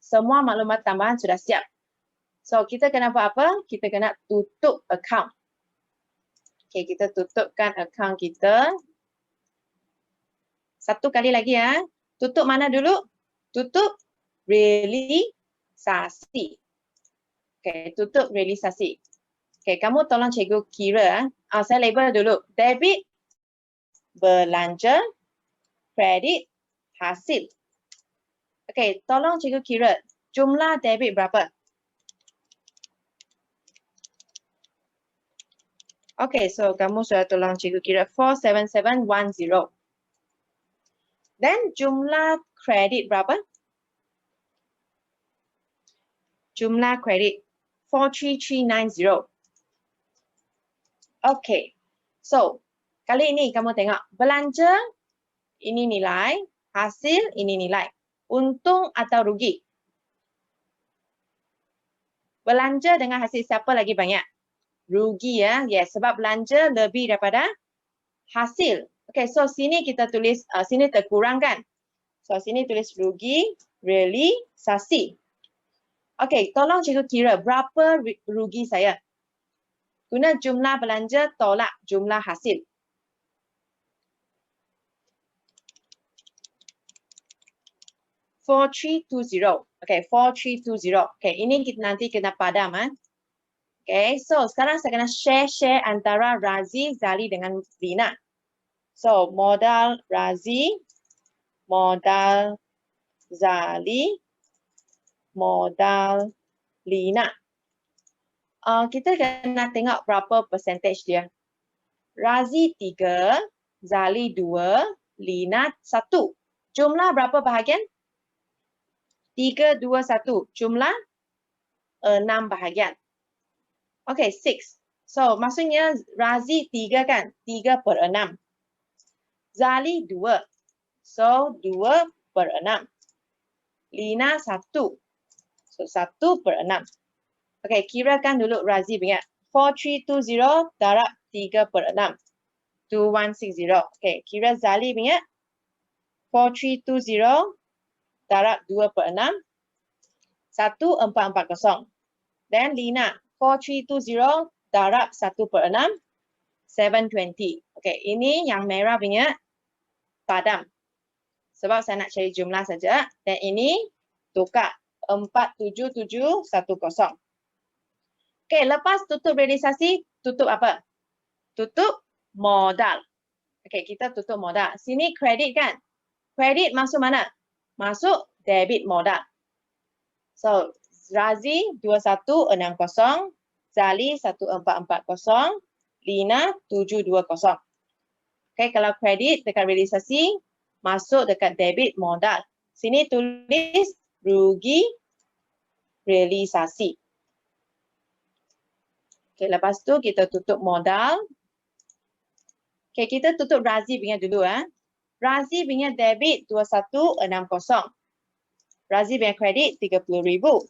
Semua maklumat tambahan sudah siap. So, kita kena buat apa? Kita kena tutup account. Okay, kita tutupkan account kita. Satu kali lagi ya. Tutup mana dulu? Tutup realisasi. Okay, tutup realisasi. Okay, kamu tolong cikgu kira. Saya label dulu. Debit, belanja, kredit, hasil. Okay, tolong cikgu kira. Jumlah debit berapa? Okay, so kamu sudah tolong cikgu kira 47710. Dan jumlah kredit berapa? Jumlah kredit 43390. Okay, so kali ini kamu tengok belanja ini nilai, hasil ini nilai. Untung atau rugi? Belanja dengan hasil siapa lagi banyak? Rugi ya, yes, sebab belanja lebih daripada hasil. Okay, so sini kita tulis, sini terkurang kan? So sini tulis rugi, realisasi. Okay, tolong cikgu kira berapa rugi saya? Guna jumlah belanja tolak jumlah hasil. $4320. Okay, 4320. Okay, ini kita nanti kena padam. Okay, so sekarang saya kena share antara Razi, Zali dengan Lina. So, modal Razi, modal Zali, modal Lina. Kita kena tengok berapa percentage dia. Razi 3, Zali 2, Lina 1. Jumlah berapa bahagian? 3, 2, 1. Jumlah 6 bahagian. Okay, 6. So, maksudnya Razi 3 kan? 3/6. Zali 2. So, 2/6. Lina 1. So, 1/6. Okay, kirakan dulu Razi punya. 4320 darab 3/6. 2160. Okay, kira Zali punya. 4320 darab 2/6. 1440. Dan Lina. 4320 darab 1/6. 720. Okay, ini yang merah punya padam. Sebab saya nak cari jumlah saja. Dan ini tukar 47710. Okay, lepas tutup realisasi, tutup apa? Tutup modal. Okay, kita tutup modal. Sini kredit kan? Kredit masuk mana? Masuk debit modal. So, Razi 2160, Zali 1440, Lina 720. Okay, kalau kredit dekat realisasi, masuk dekat debit modal. Sini tulis rugi realisasi. Okay, lepas tu kita tutup modal. Okay, kita tutup Razi punya dulu. Razi punya debit 2160. Razi punya kredit 30,000.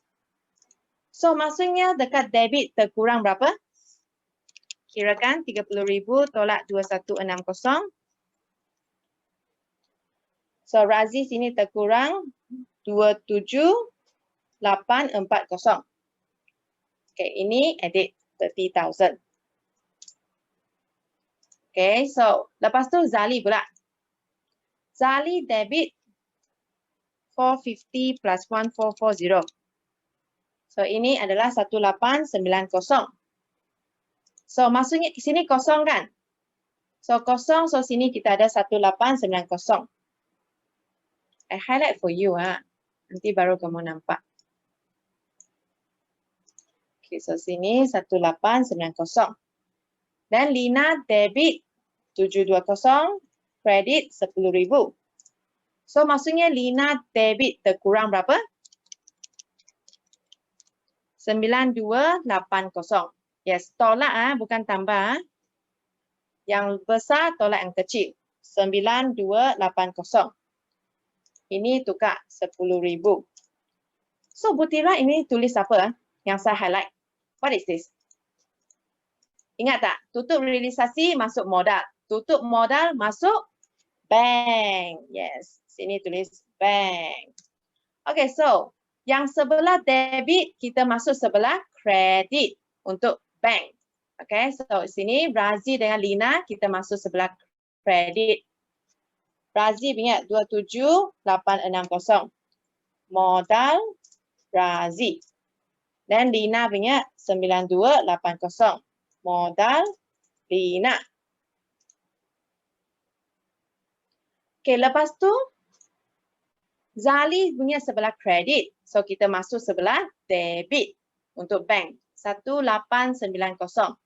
So, maksudnya dekat debit terkurang berapa? Kirakan 30,000 tolak 2160. So, Razi sini terkurang 27840. Okay, ini edit 30,000. Okay, so lepas tu Zali pula. Zali debit 450 plus 1440. So, ini adalah 1890. So maksudnya sini kosong kan? So kosong, so sini kita ada 1890. I highlight for you nanti baru kamu nampak. Okay, so sini 1890. Dan Lina debit 720, kredit 10,000. So maksudnya Lina debit terkurang berapa? 9280. Yes, tolak bukan tambah. Yang besar tolak yang kecil. 9280. Ini tukar 10,000. So Butira ini tulis apa yang saya highlight? What is this? Ingat tak? Tutup realisasi masuk modal. Tutup modal masuk bank. Yes, sini tulis bank. Okay, so yang sebelah debit kita masuk sebelah kredit untuk bank. Okay, so sini Razi dengan Lina kita masuk sebelah kredit. Razi punya 27860. Modal Razi. Dan Lina punya 9280. Modal Lina. Okay, lepas tu Zali punya sebelah kredit. So kita masuk sebelah debit untuk bank. 1890.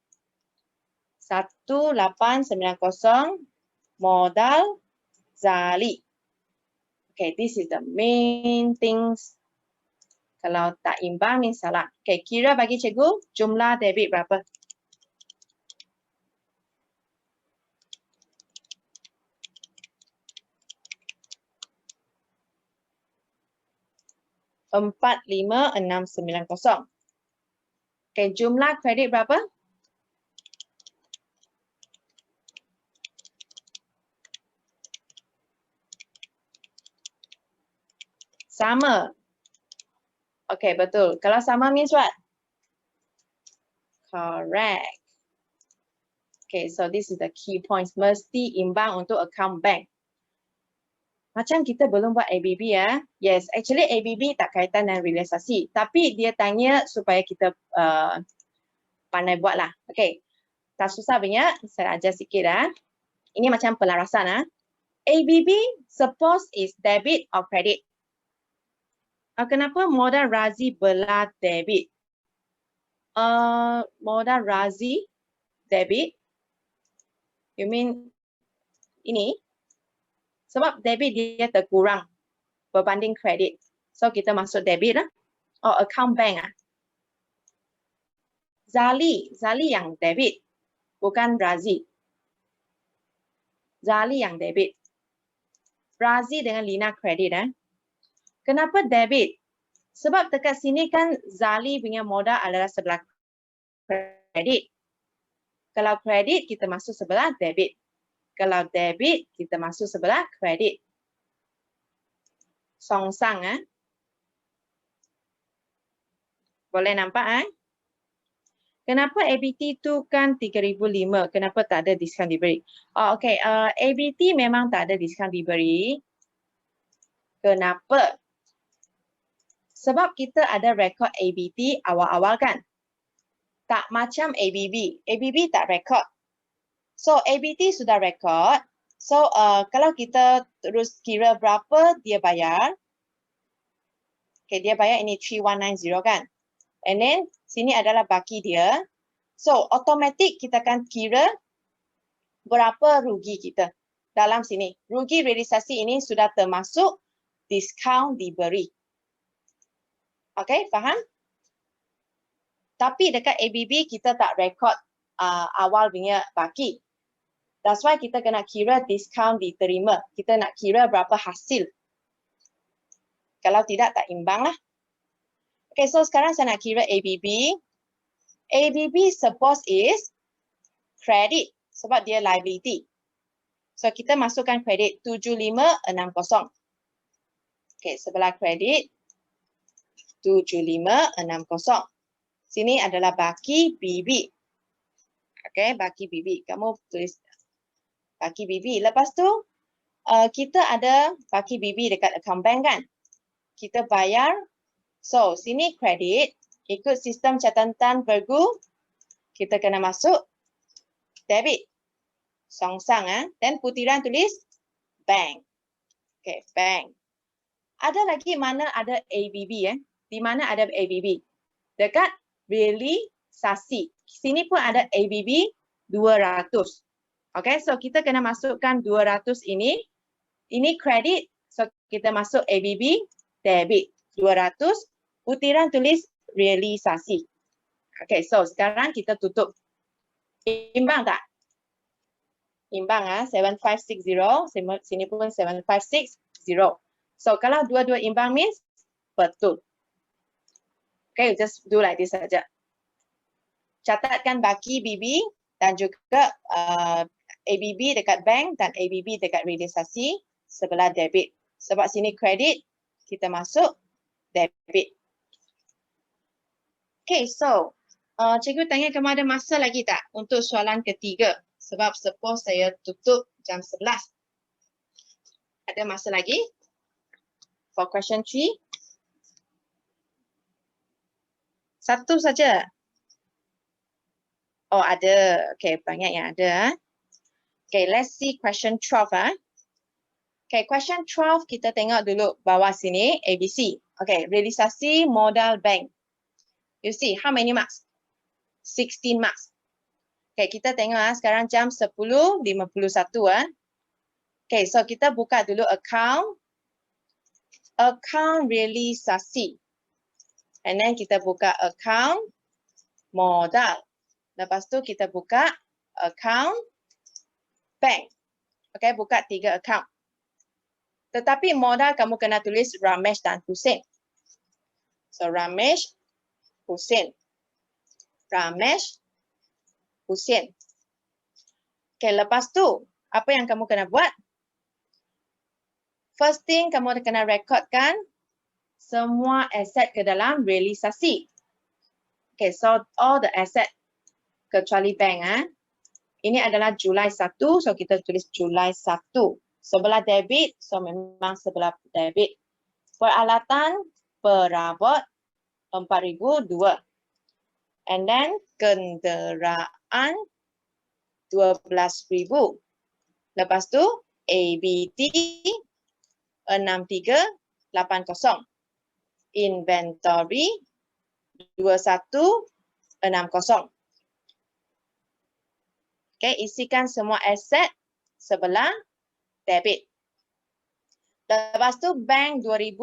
1890 modal Zali. Okay, this is the main things. Kalau tak imbang ni salah. Okay, kira bagi cikgu jumlah debit berapa? Empat, 5, 6, 9, 0. Okay, jumlah kredit berapa? Sama. Okay, betul. Kalau sama means what? Correct. Okay, so this is the key points. Mesti imbang untuk account bank. Macam kita belum buat ABB ya. Yes, actually ABB tak kaitan dengan realisasi. Tapi dia tanya supaya kita pandai buat lah. Okay, tak susah banyak. Saya ajar sikit Ini macam pelarasan ABB suppose is debit or credit. Kenapa modal Razi belah debit? Modal Razi debit? You mean ini? Sebab debit dia terkurang berbanding kredit. So kita masuk debit or account bank Zali yang debit, bukan Razi. Zali yang debit. Razi dengan Lina kredit Kenapa debit? Sebab dekat sini kan Zali punya modal adalah sebelah kredit. Kalau kredit kita masuk sebelah debit. Kalau debit kita masuk sebelah kredit. Songsang Boleh nampak Kenapa ABT tu kan 3,005? Kenapa tak ada diskaun diberi? Okay. ABT memang tak ada diskaun diberi. Kenapa? Sebab kita ada rekod ABT awal-awal kan? Tak macam ABB. ABB tak rekod. So ABT sudah rekod. So kalau kita terus kira berapa dia bayar. Okay, dia bayar ini 3,190 kan? And then sini adalah baki dia. So automatic kita akan kira berapa rugi kita dalam sini. Rugi realisasi ini sudah termasuk diskaun diberi. Okay, faham? Tapi dekat ABB kita tak rekod awal punya baki. That's why kita kena kira diskaun diterima. Kita nak kira berapa hasil. Kalau tidak, tak imbang lah. Okay, so sekarang saya nak kira ABB. ABB suppose is credit sebab dia liability. So kita masukkan kredit 7560. Okay, sebelah kredit 7560. Sini adalah baki BB. Okay, baki BB. Kamu tulis baki BB. Lepas tu kita ada baki BB dekat account bank kan? Kita bayar. So, sini kredit ikut sistem catatan Vergu. Kita kena masuk debit. Songsang dan putiran tulis bank. Okay, bank. Ada lagi mana ada ABB Di mana ada ABB? Dekat realisasi. Sini pun ada ABB 200. Okay, so kita kena masukkan 200 ini. Ini kredit, so kita masuk ABB debit 200. Putiran tulis realisasi. Okay, so sekarang kita tutup. Imbang tak? Imbang 7560. Sini pun 7560. So kalau dua-dua imbang means betul. Okay, just do like this saja. Catatkan baki BB dan juga ABB dekat bank dan ABB dekat realisasi sebelah debit. Sebab sini kredit, kita masuk debit. Okay, so cikgu tanya kamu ada masa lagi tak untuk soalan ketiga? Sebab suppose saya tutup jam 11. Ada masa lagi? For question 3. Satu saja. Oh, ada. Okay, banyak yang ada. Okay, let's see question 12. Okay, question 12 kita tengok dulu bawah sini, ABC. Okay, realisasi modal bank. You see, how many marks? 16 marks. Okay, kita tengok sekarang jam 10.51. Okay, so kita buka dulu account. Account realisasi. And then kita buka account modal. Lepas tu kita buka account bank. Okay, buka 3 account. Tetapi modal kamu kena tulis Ramesh dan Hussein. So Ramesh, Hussein. Ramesh, Hussein. Okay, lepas tu apa yang kamu kena buat? First thing, kamu kena rekodkan semua aset ke dalam realisasi. Okay, so all the asset kecuali bank. Ini adalah Julai 1, so kita tulis Julai 1. Sebelah debit, so memang sebelah debit. Peralatan perabot 4,002. And then kenderaan 12,000. Lepas tu ABT 6380. Inventory 2160. Okay, isikan semua aset sebelah debit. Lepas tu bank 2000,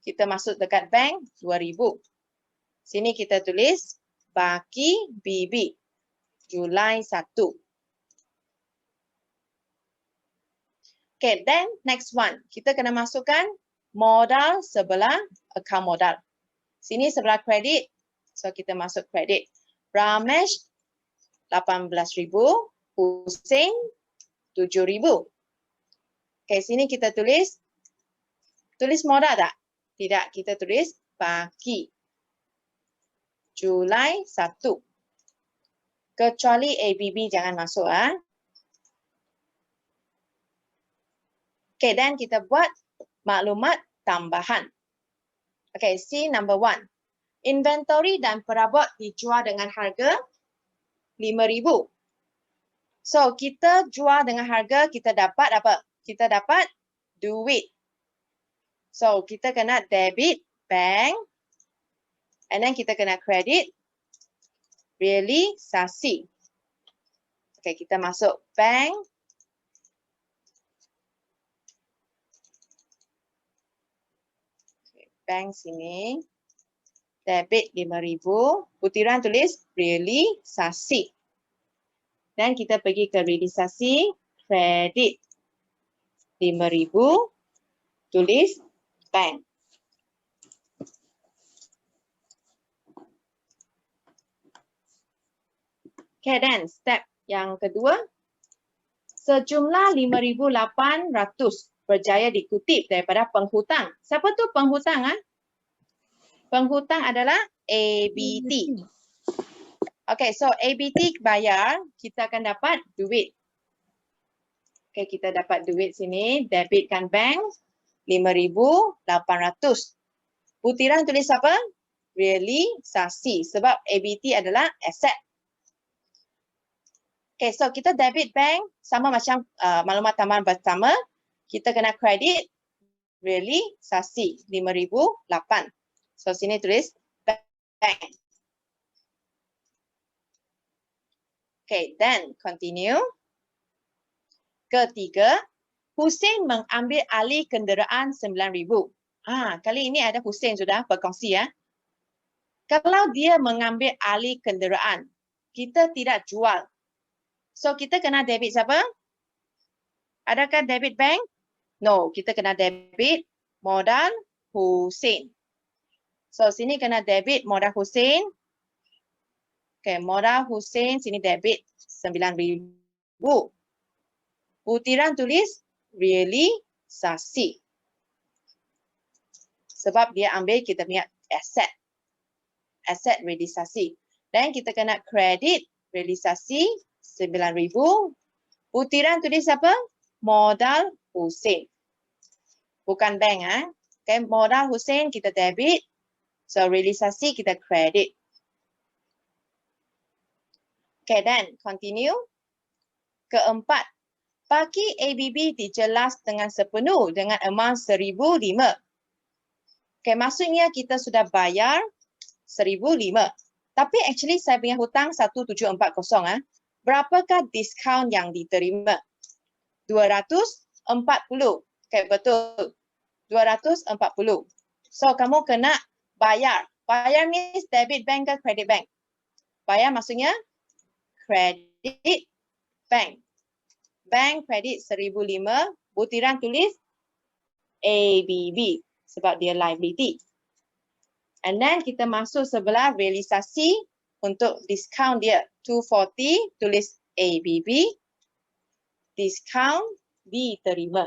kita masuk dekat bank 2000. Sini kita tulis baki BB Julai 1. Okay, then next one. Kita kena masukkan modal sebelah account modal. Sini sebelah kredit, so kita masuk kredit. Ramesh 18,000, Hussein 7,000. Okay, sini kita tulis modal tak? Tidak, kita tulis baki Julai 1. Kecuali ABB jangan masuk. Okay, dan kita buat maklumat tambahan. Okay, C number 1. Inventory dan perabot dijual dengan harga 5,000. So, kita jual dengan harga, kita dapat apa? Kita dapat duit. So, kita kena debit bank. And then kita kena credit realisasi. Okay, kita masuk bank. Okay, bank sini. Debit 5,000. Butiran tulis realisasi. Dan kita pergi ke realisasi. Kredit 5,000. Tulis bank. Okay, dan step yang kedua. Sejumlah 5,800 berjaya dikutip daripada penghutang. Siapa tu penghutang? Penghutang adalah ABT. Okay, so ABT bayar, kita akan dapat duit. Okay, kita dapat duit sini. Debitkan bank 5,800. Butiran tulis apa? Realisasi. Sebab ABT adalah aset. Okay, so kita debit bank sama macam maklumat tambahan pertama. Kita kena kredit realisasi 5,008. So sini tulis bank. Okay, then continue. Ketiga, Hussein mengambil alih kenderaan 9,000. Kali ini ada Hussein sudah berkongsi ya. Kalau dia mengambil alih kenderaan, kita tidak jual. So kita kena debit siapa? Adakah debit bank? No, kita kena debit modal Hussein. So sini kena debit modal Hussein. Okay, modal Hussein sini debit 9,000. Butiran tulis realisasi. Sebab dia ambil kita punya aset. Aset realisasi. Dan kita kena kredit realisasi 9,000. Butiran tulis apa? Modal Hussein. Bukan bank. Okay, modal Hussein kita debit. So realisasi kita kredit. Okay, then continue. Keempat, bagi ABB dijelas dengan sepenuh dengan amount 1,005. Okay, maksudnya kita sudah bayar 1,005. Tapi actually saya punya hutang 1,740. Berapakah diskaun yang diterima? 240. Okay, betul. 240. So, kamu kena bayar. Bayar means debit bank ke credit bank? Bayar maksudnya credit bank. Bank credit 1,005. Butiran tulis ABB. Sebab dia liability. And then kita masuk sebelah realisasi untuk diskaun dia. 240 tulis ABB. Diskaun diterima.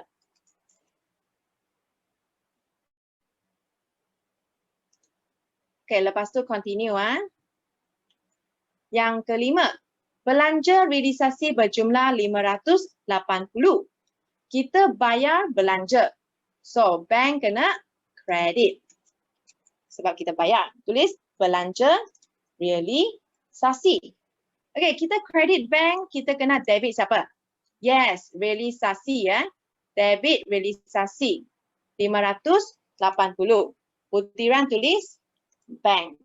Okay, lepas tu continue. Yang kelima, belanja realisasi berjumlah 580. Kita bayar belanja. So, bank kena kredit. Sebab kita bayar. Tulis belanja realisasi. Okay, kita kredit bank, kita kena debit siapa? Yes, realisasi ya. Debit realisasi 580. Butiran tulis bank.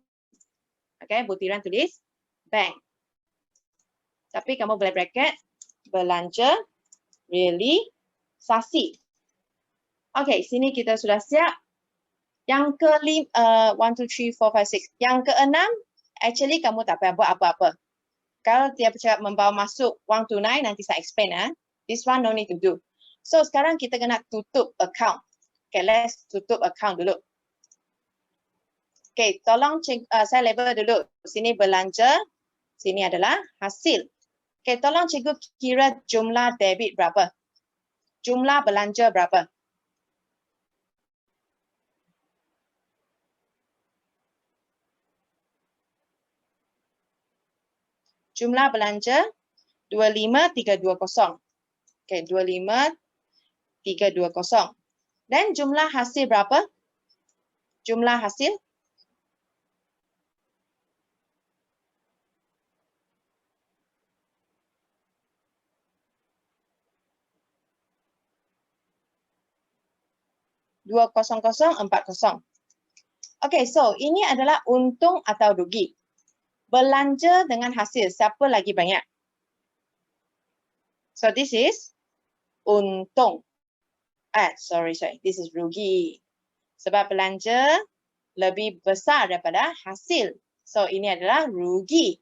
Okay, butiran tulis bank. Tapi kamu boleh bracket belanja realisasi. Okay, sini kita sudah siap. Yang ke-1, 2, 3, 4, 5, 6. Yang ke-6, actually kamu tak payah buat apa-apa. Kalau dia cakap membawa masuk wang tunai, nanti saya explain. This one no need to do. So, sekarang kita kena tutup account. Okay, let's tutup account dulu. Okay, tolong saya label dulu. Sini belanja, sini adalah hasil. Okay, tolong cikgu kira jumlah debit berapa? Jumlah belanja berapa? Jumlah belanja 25,320. Okay, 25,320. Dan jumlah hasil berapa? Jumlah hasil? $200,40. Okay, so ini adalah untung atau rugi. Belanja dengan hasil, siapa lagi banyak? So this is untung. Sorry. This is rugi. Sebab belanja lebih besar daripada hasil. So ini adalah rugi.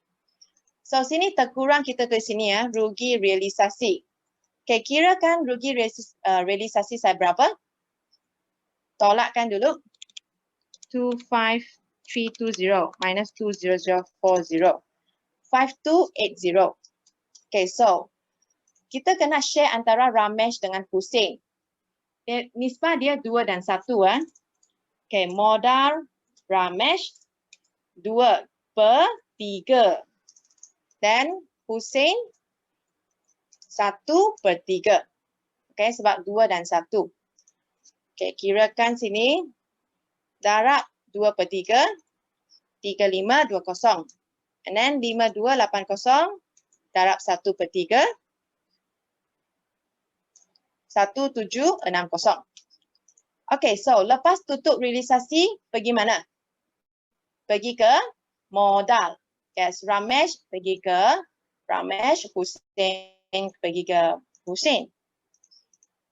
So sini terkurang kita tulis sini ya, rugi realisasi. Okay, kirakan rugi realisasi saya berapa? Tolakkan dulu. 25,320 minus 20040. 5280. Okay, so kita kena share antara Ramesh dengan Hussein. Nisbah dia 2 dan 1. Okay, modal Ramesh 2/3. Dan Hussein 1/3. Okay, sebab 2 dan 1. Okay, kirakan sini. Darab 2/3, 3520. And then 5280 darab 1/3. 1760. Okay, so lepas tutup realisasi, pergi mana? Pergi ke modal. Yes, Ramesh pergi ke Ramesh, Hussein pergi ke Hussein.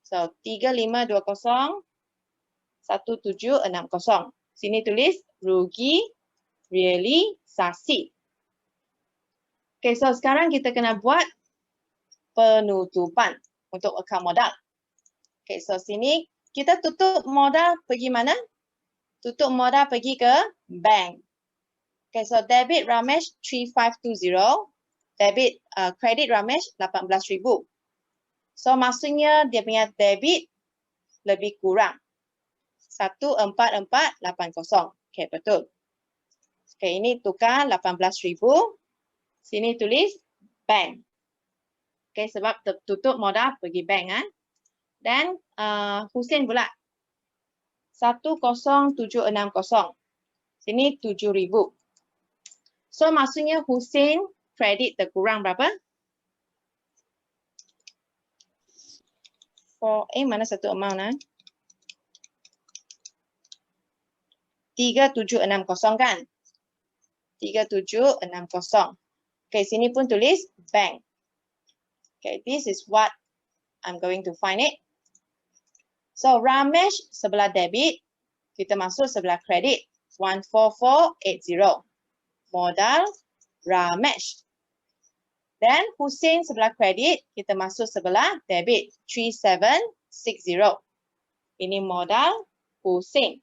So, 3520, 1760. Sini tulis rugi realisasi. Okay, so sekarang kita kena buat penutupan untuk akaun modal. Okay, so sini kita tutup modal pergi mana? Tutup modal pergi ke bank. Okay, so debit Ramesh 3520, debit credit Ramesh 18,000. So maksudnya dia punya debit lebih kurang 14480. Okay, betul. Okay, ini tukar 18,000. Sini tulis bank. Okay, sebab tutup modal pergi bank. Dan Hussein pula 10760. Sini 7,000. So maksudnya Hussein kredit terkurang berapa? Mana satu amount 3760 kan? 3760. Okay, sini pun tulis bank. Okay, this is what I'm going to find it. So Ramesh sebelah debit, kita masuk sebelah kredit 14480. Modal Ramesh. Dan Hussein sebelah kredit, kita masuk sebelah debit 3760. Ini modal Hussein.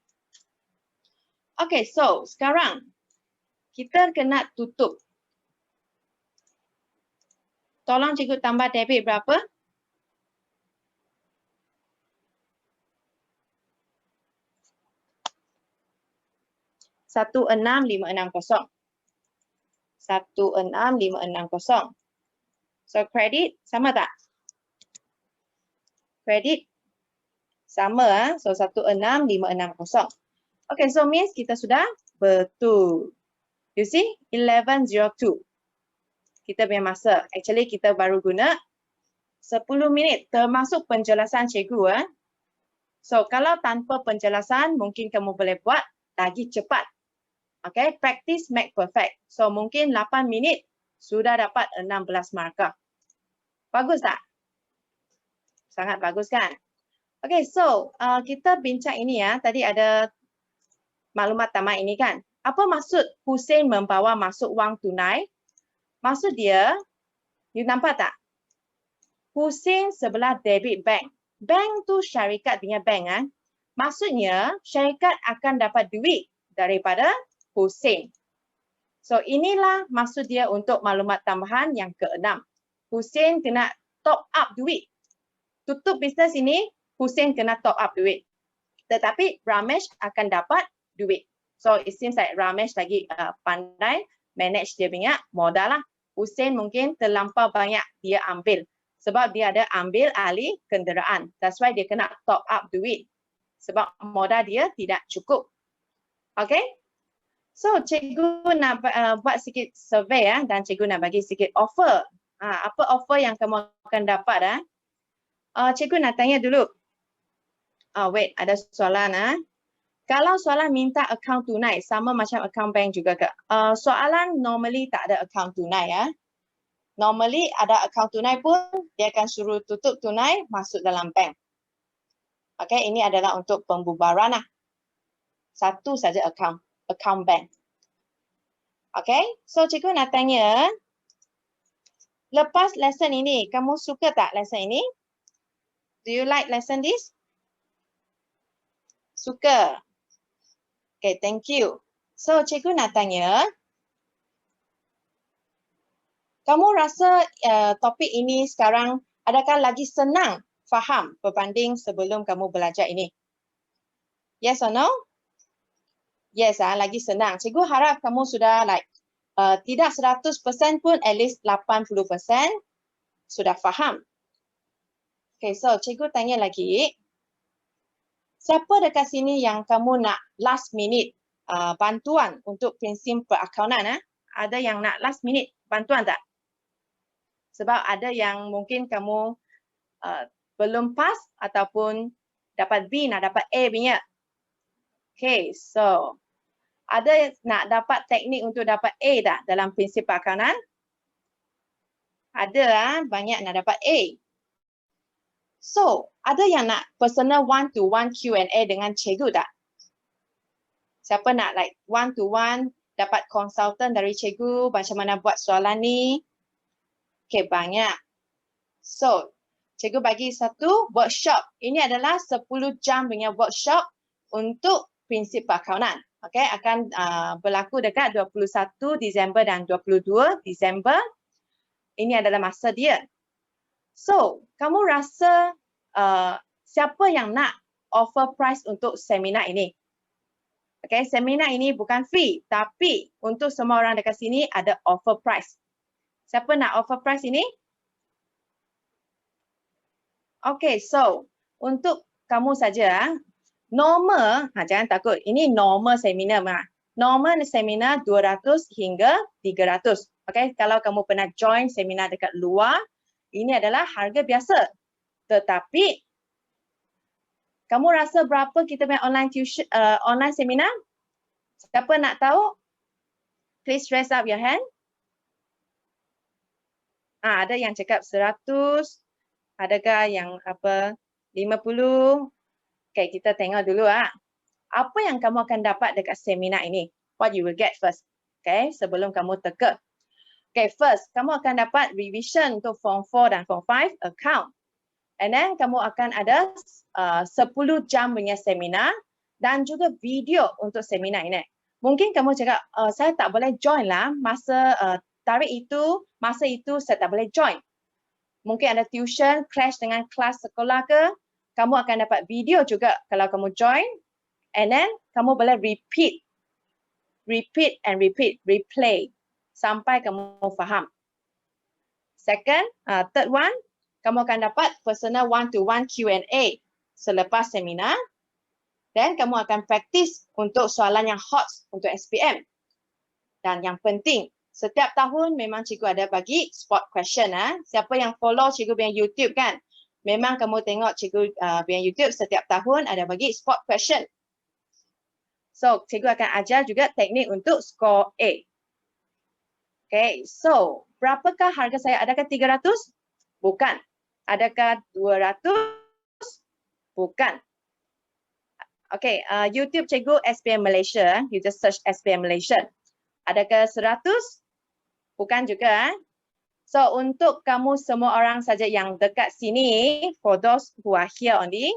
Okay, so sekarang kita kena tutup. Tolong cikgu tambah debit berapa? $16,560. 16,560. So kredit sama tak? Kredit sama. So 16,560. Okay, so means kita sudah betul. You see, 11:02. Kita punya masa. Actually kita baru guna 10 minit termasuk penjelasan cikgu. So kalau tanpa penjelasan mungkin kamu boleh buat lagi cepat. Okay, practice make perfect. So mungkin 8 minit sudah dapat 16 markah. Bagus tak? Sangat bagus kan? Okay, so kita bincang ini ya. Tadi ada maklumat tamat ini kan. Apa maksud Hussein membawa masuk wang tunai? Maksud dia, you nampak tak? Hussein sebelah debit bank. Bank tu syarikat punya bank. Maksudnya syarikat akan dapat duit daripada Hussein. So inilah maksud dia untuk maklumat tambahan yang ke-6. Hussein kena top up duit. Tutup bisnes ini, Hussein kena top up duit. Tetapi Ramesh akan dapat duit. So it seems like Ramesh lagi pandai manage dia punya modal lah. Hussein mungkin terlampau banyak dia ambil. Sebab dia ada ambil alih kenderaan. That's why dia kena top up duit. Sebab modal dia tidak cukup. Okay? So, cikgu nak buat sikit survey dan cikgu nak bagi sikit offer. Apa offer yang kamu akan dapat? Cikgu nak tanya dulu. Wait, ada soalan. Kalau soalan minta akaun tunai, sama macam akaun bank juga ke? Soalan normally tak ada akaun tunai. Normally ada akaun tunai pun, dia akan suruh tutup tunai, masuk dalam bank. Okay, ini adalah untuk pembubaran. Satu saja akaun bank. Okay, so cikgu nak tanya, lepas lesson ini, kamu suka tak lesson ini? Do you like lesson this? Suka. Okay, thank you. So cikgu nak tanya, kamu rasa topik ini sekarang adakah lagi senang faham berbanding sebelum kamu belajar ini? Yes or no? Yes, lagi senang. Cikgu harap kamu sudah tidak 100% pun at least 80% sudah faham. Okay, so cikgu tanya lagi. Siapa dekat sini yang kamu nak last minute bantuan untuk prinsip perakaunan? Ada yang nak last minute bantuan tak? Sebab ada yang mungkin kamu belum pas ataupun dapat B nak dapat A punya. Okay, so ada nak dapat teknik untuk dapat A tak dalam prinsip akauntan? Ada banyak nak dapat A. So, ada yang nak personal one-to-one Q&A dengan cikgu tak? Siapa nak like one-to-one dapat konsultan dari cikgu macam mana buat soalan ni? Okay, banyak. So, cikgu bagi satu workshop. Ini adalah 10 jam punya workshop untuk prinsip akauntan. Okay, akan berlaku dekat 21 Disember dan 22 Disember. Ini adalah masa dia. So, kamu rasa siapa yang nak offer price untuk seminar ini? Okay, seminar ini bukan free, tapi untuk semua orang dekat sini ada offer price. Siapa nak offer price ini? Okay, so untuk kamu saja, normal, jangan takut, ini normal seminar. Normal seminar 200 hingga 300. Okay, kalau kamu pernah join seminar dekat luar, ini adalah harga biasa. Tetapi, kamu rasa berapa kita punya online tuition, online seminar? Siapa nak tahu? Please raise up your hand. Ada yang cakap 100, adakah yang 50? Okay, kita tengok dulu. Apa yang kamu akan dapat dekat seminar ini? What you will get first. Okay, sebelum kamu teka. Okay, first, kamu akan dapat revision untuk Form 4 dan Form 5 account. And then kamu akan ada 10 jam punya seminar dan juga video untuk seminar ini. Mungkin kamu cakap, saya tak boleh join lah masa masa itu saya tak boleh join. Mungkin ada tuition, clash dengan kelas sekolah ke, kamu akan dapat video juga kalau kamu join. And then kamu boleh repeat and replay sampai kamu faham. Second, third one, kamu akan dapat personal one-to-one Q&A selepas seminar. Dan kamu akan praktis untuk soalan yang hot untuk SPM. Dan yang penting, setiap tahun memang cikgu ada bagi spot question. Siapa yang follow cikgu punya YouTube kan? Memang kamu tengok cikgu punya YouTube setiap tahun ada bagi spot question. So, cikgu akan ajar juga teknik untuk score A. Okay, so berapakah harga saya? Adakah 300? Bukan. Adakah 200? Bukan. Okay, YouTube cikgu SPM Malaysia. You just search SPM Malaysia. Adakah 100? Bukan juga. So, untuk kamu semua orang saja yang dekat sini, for those who are here only,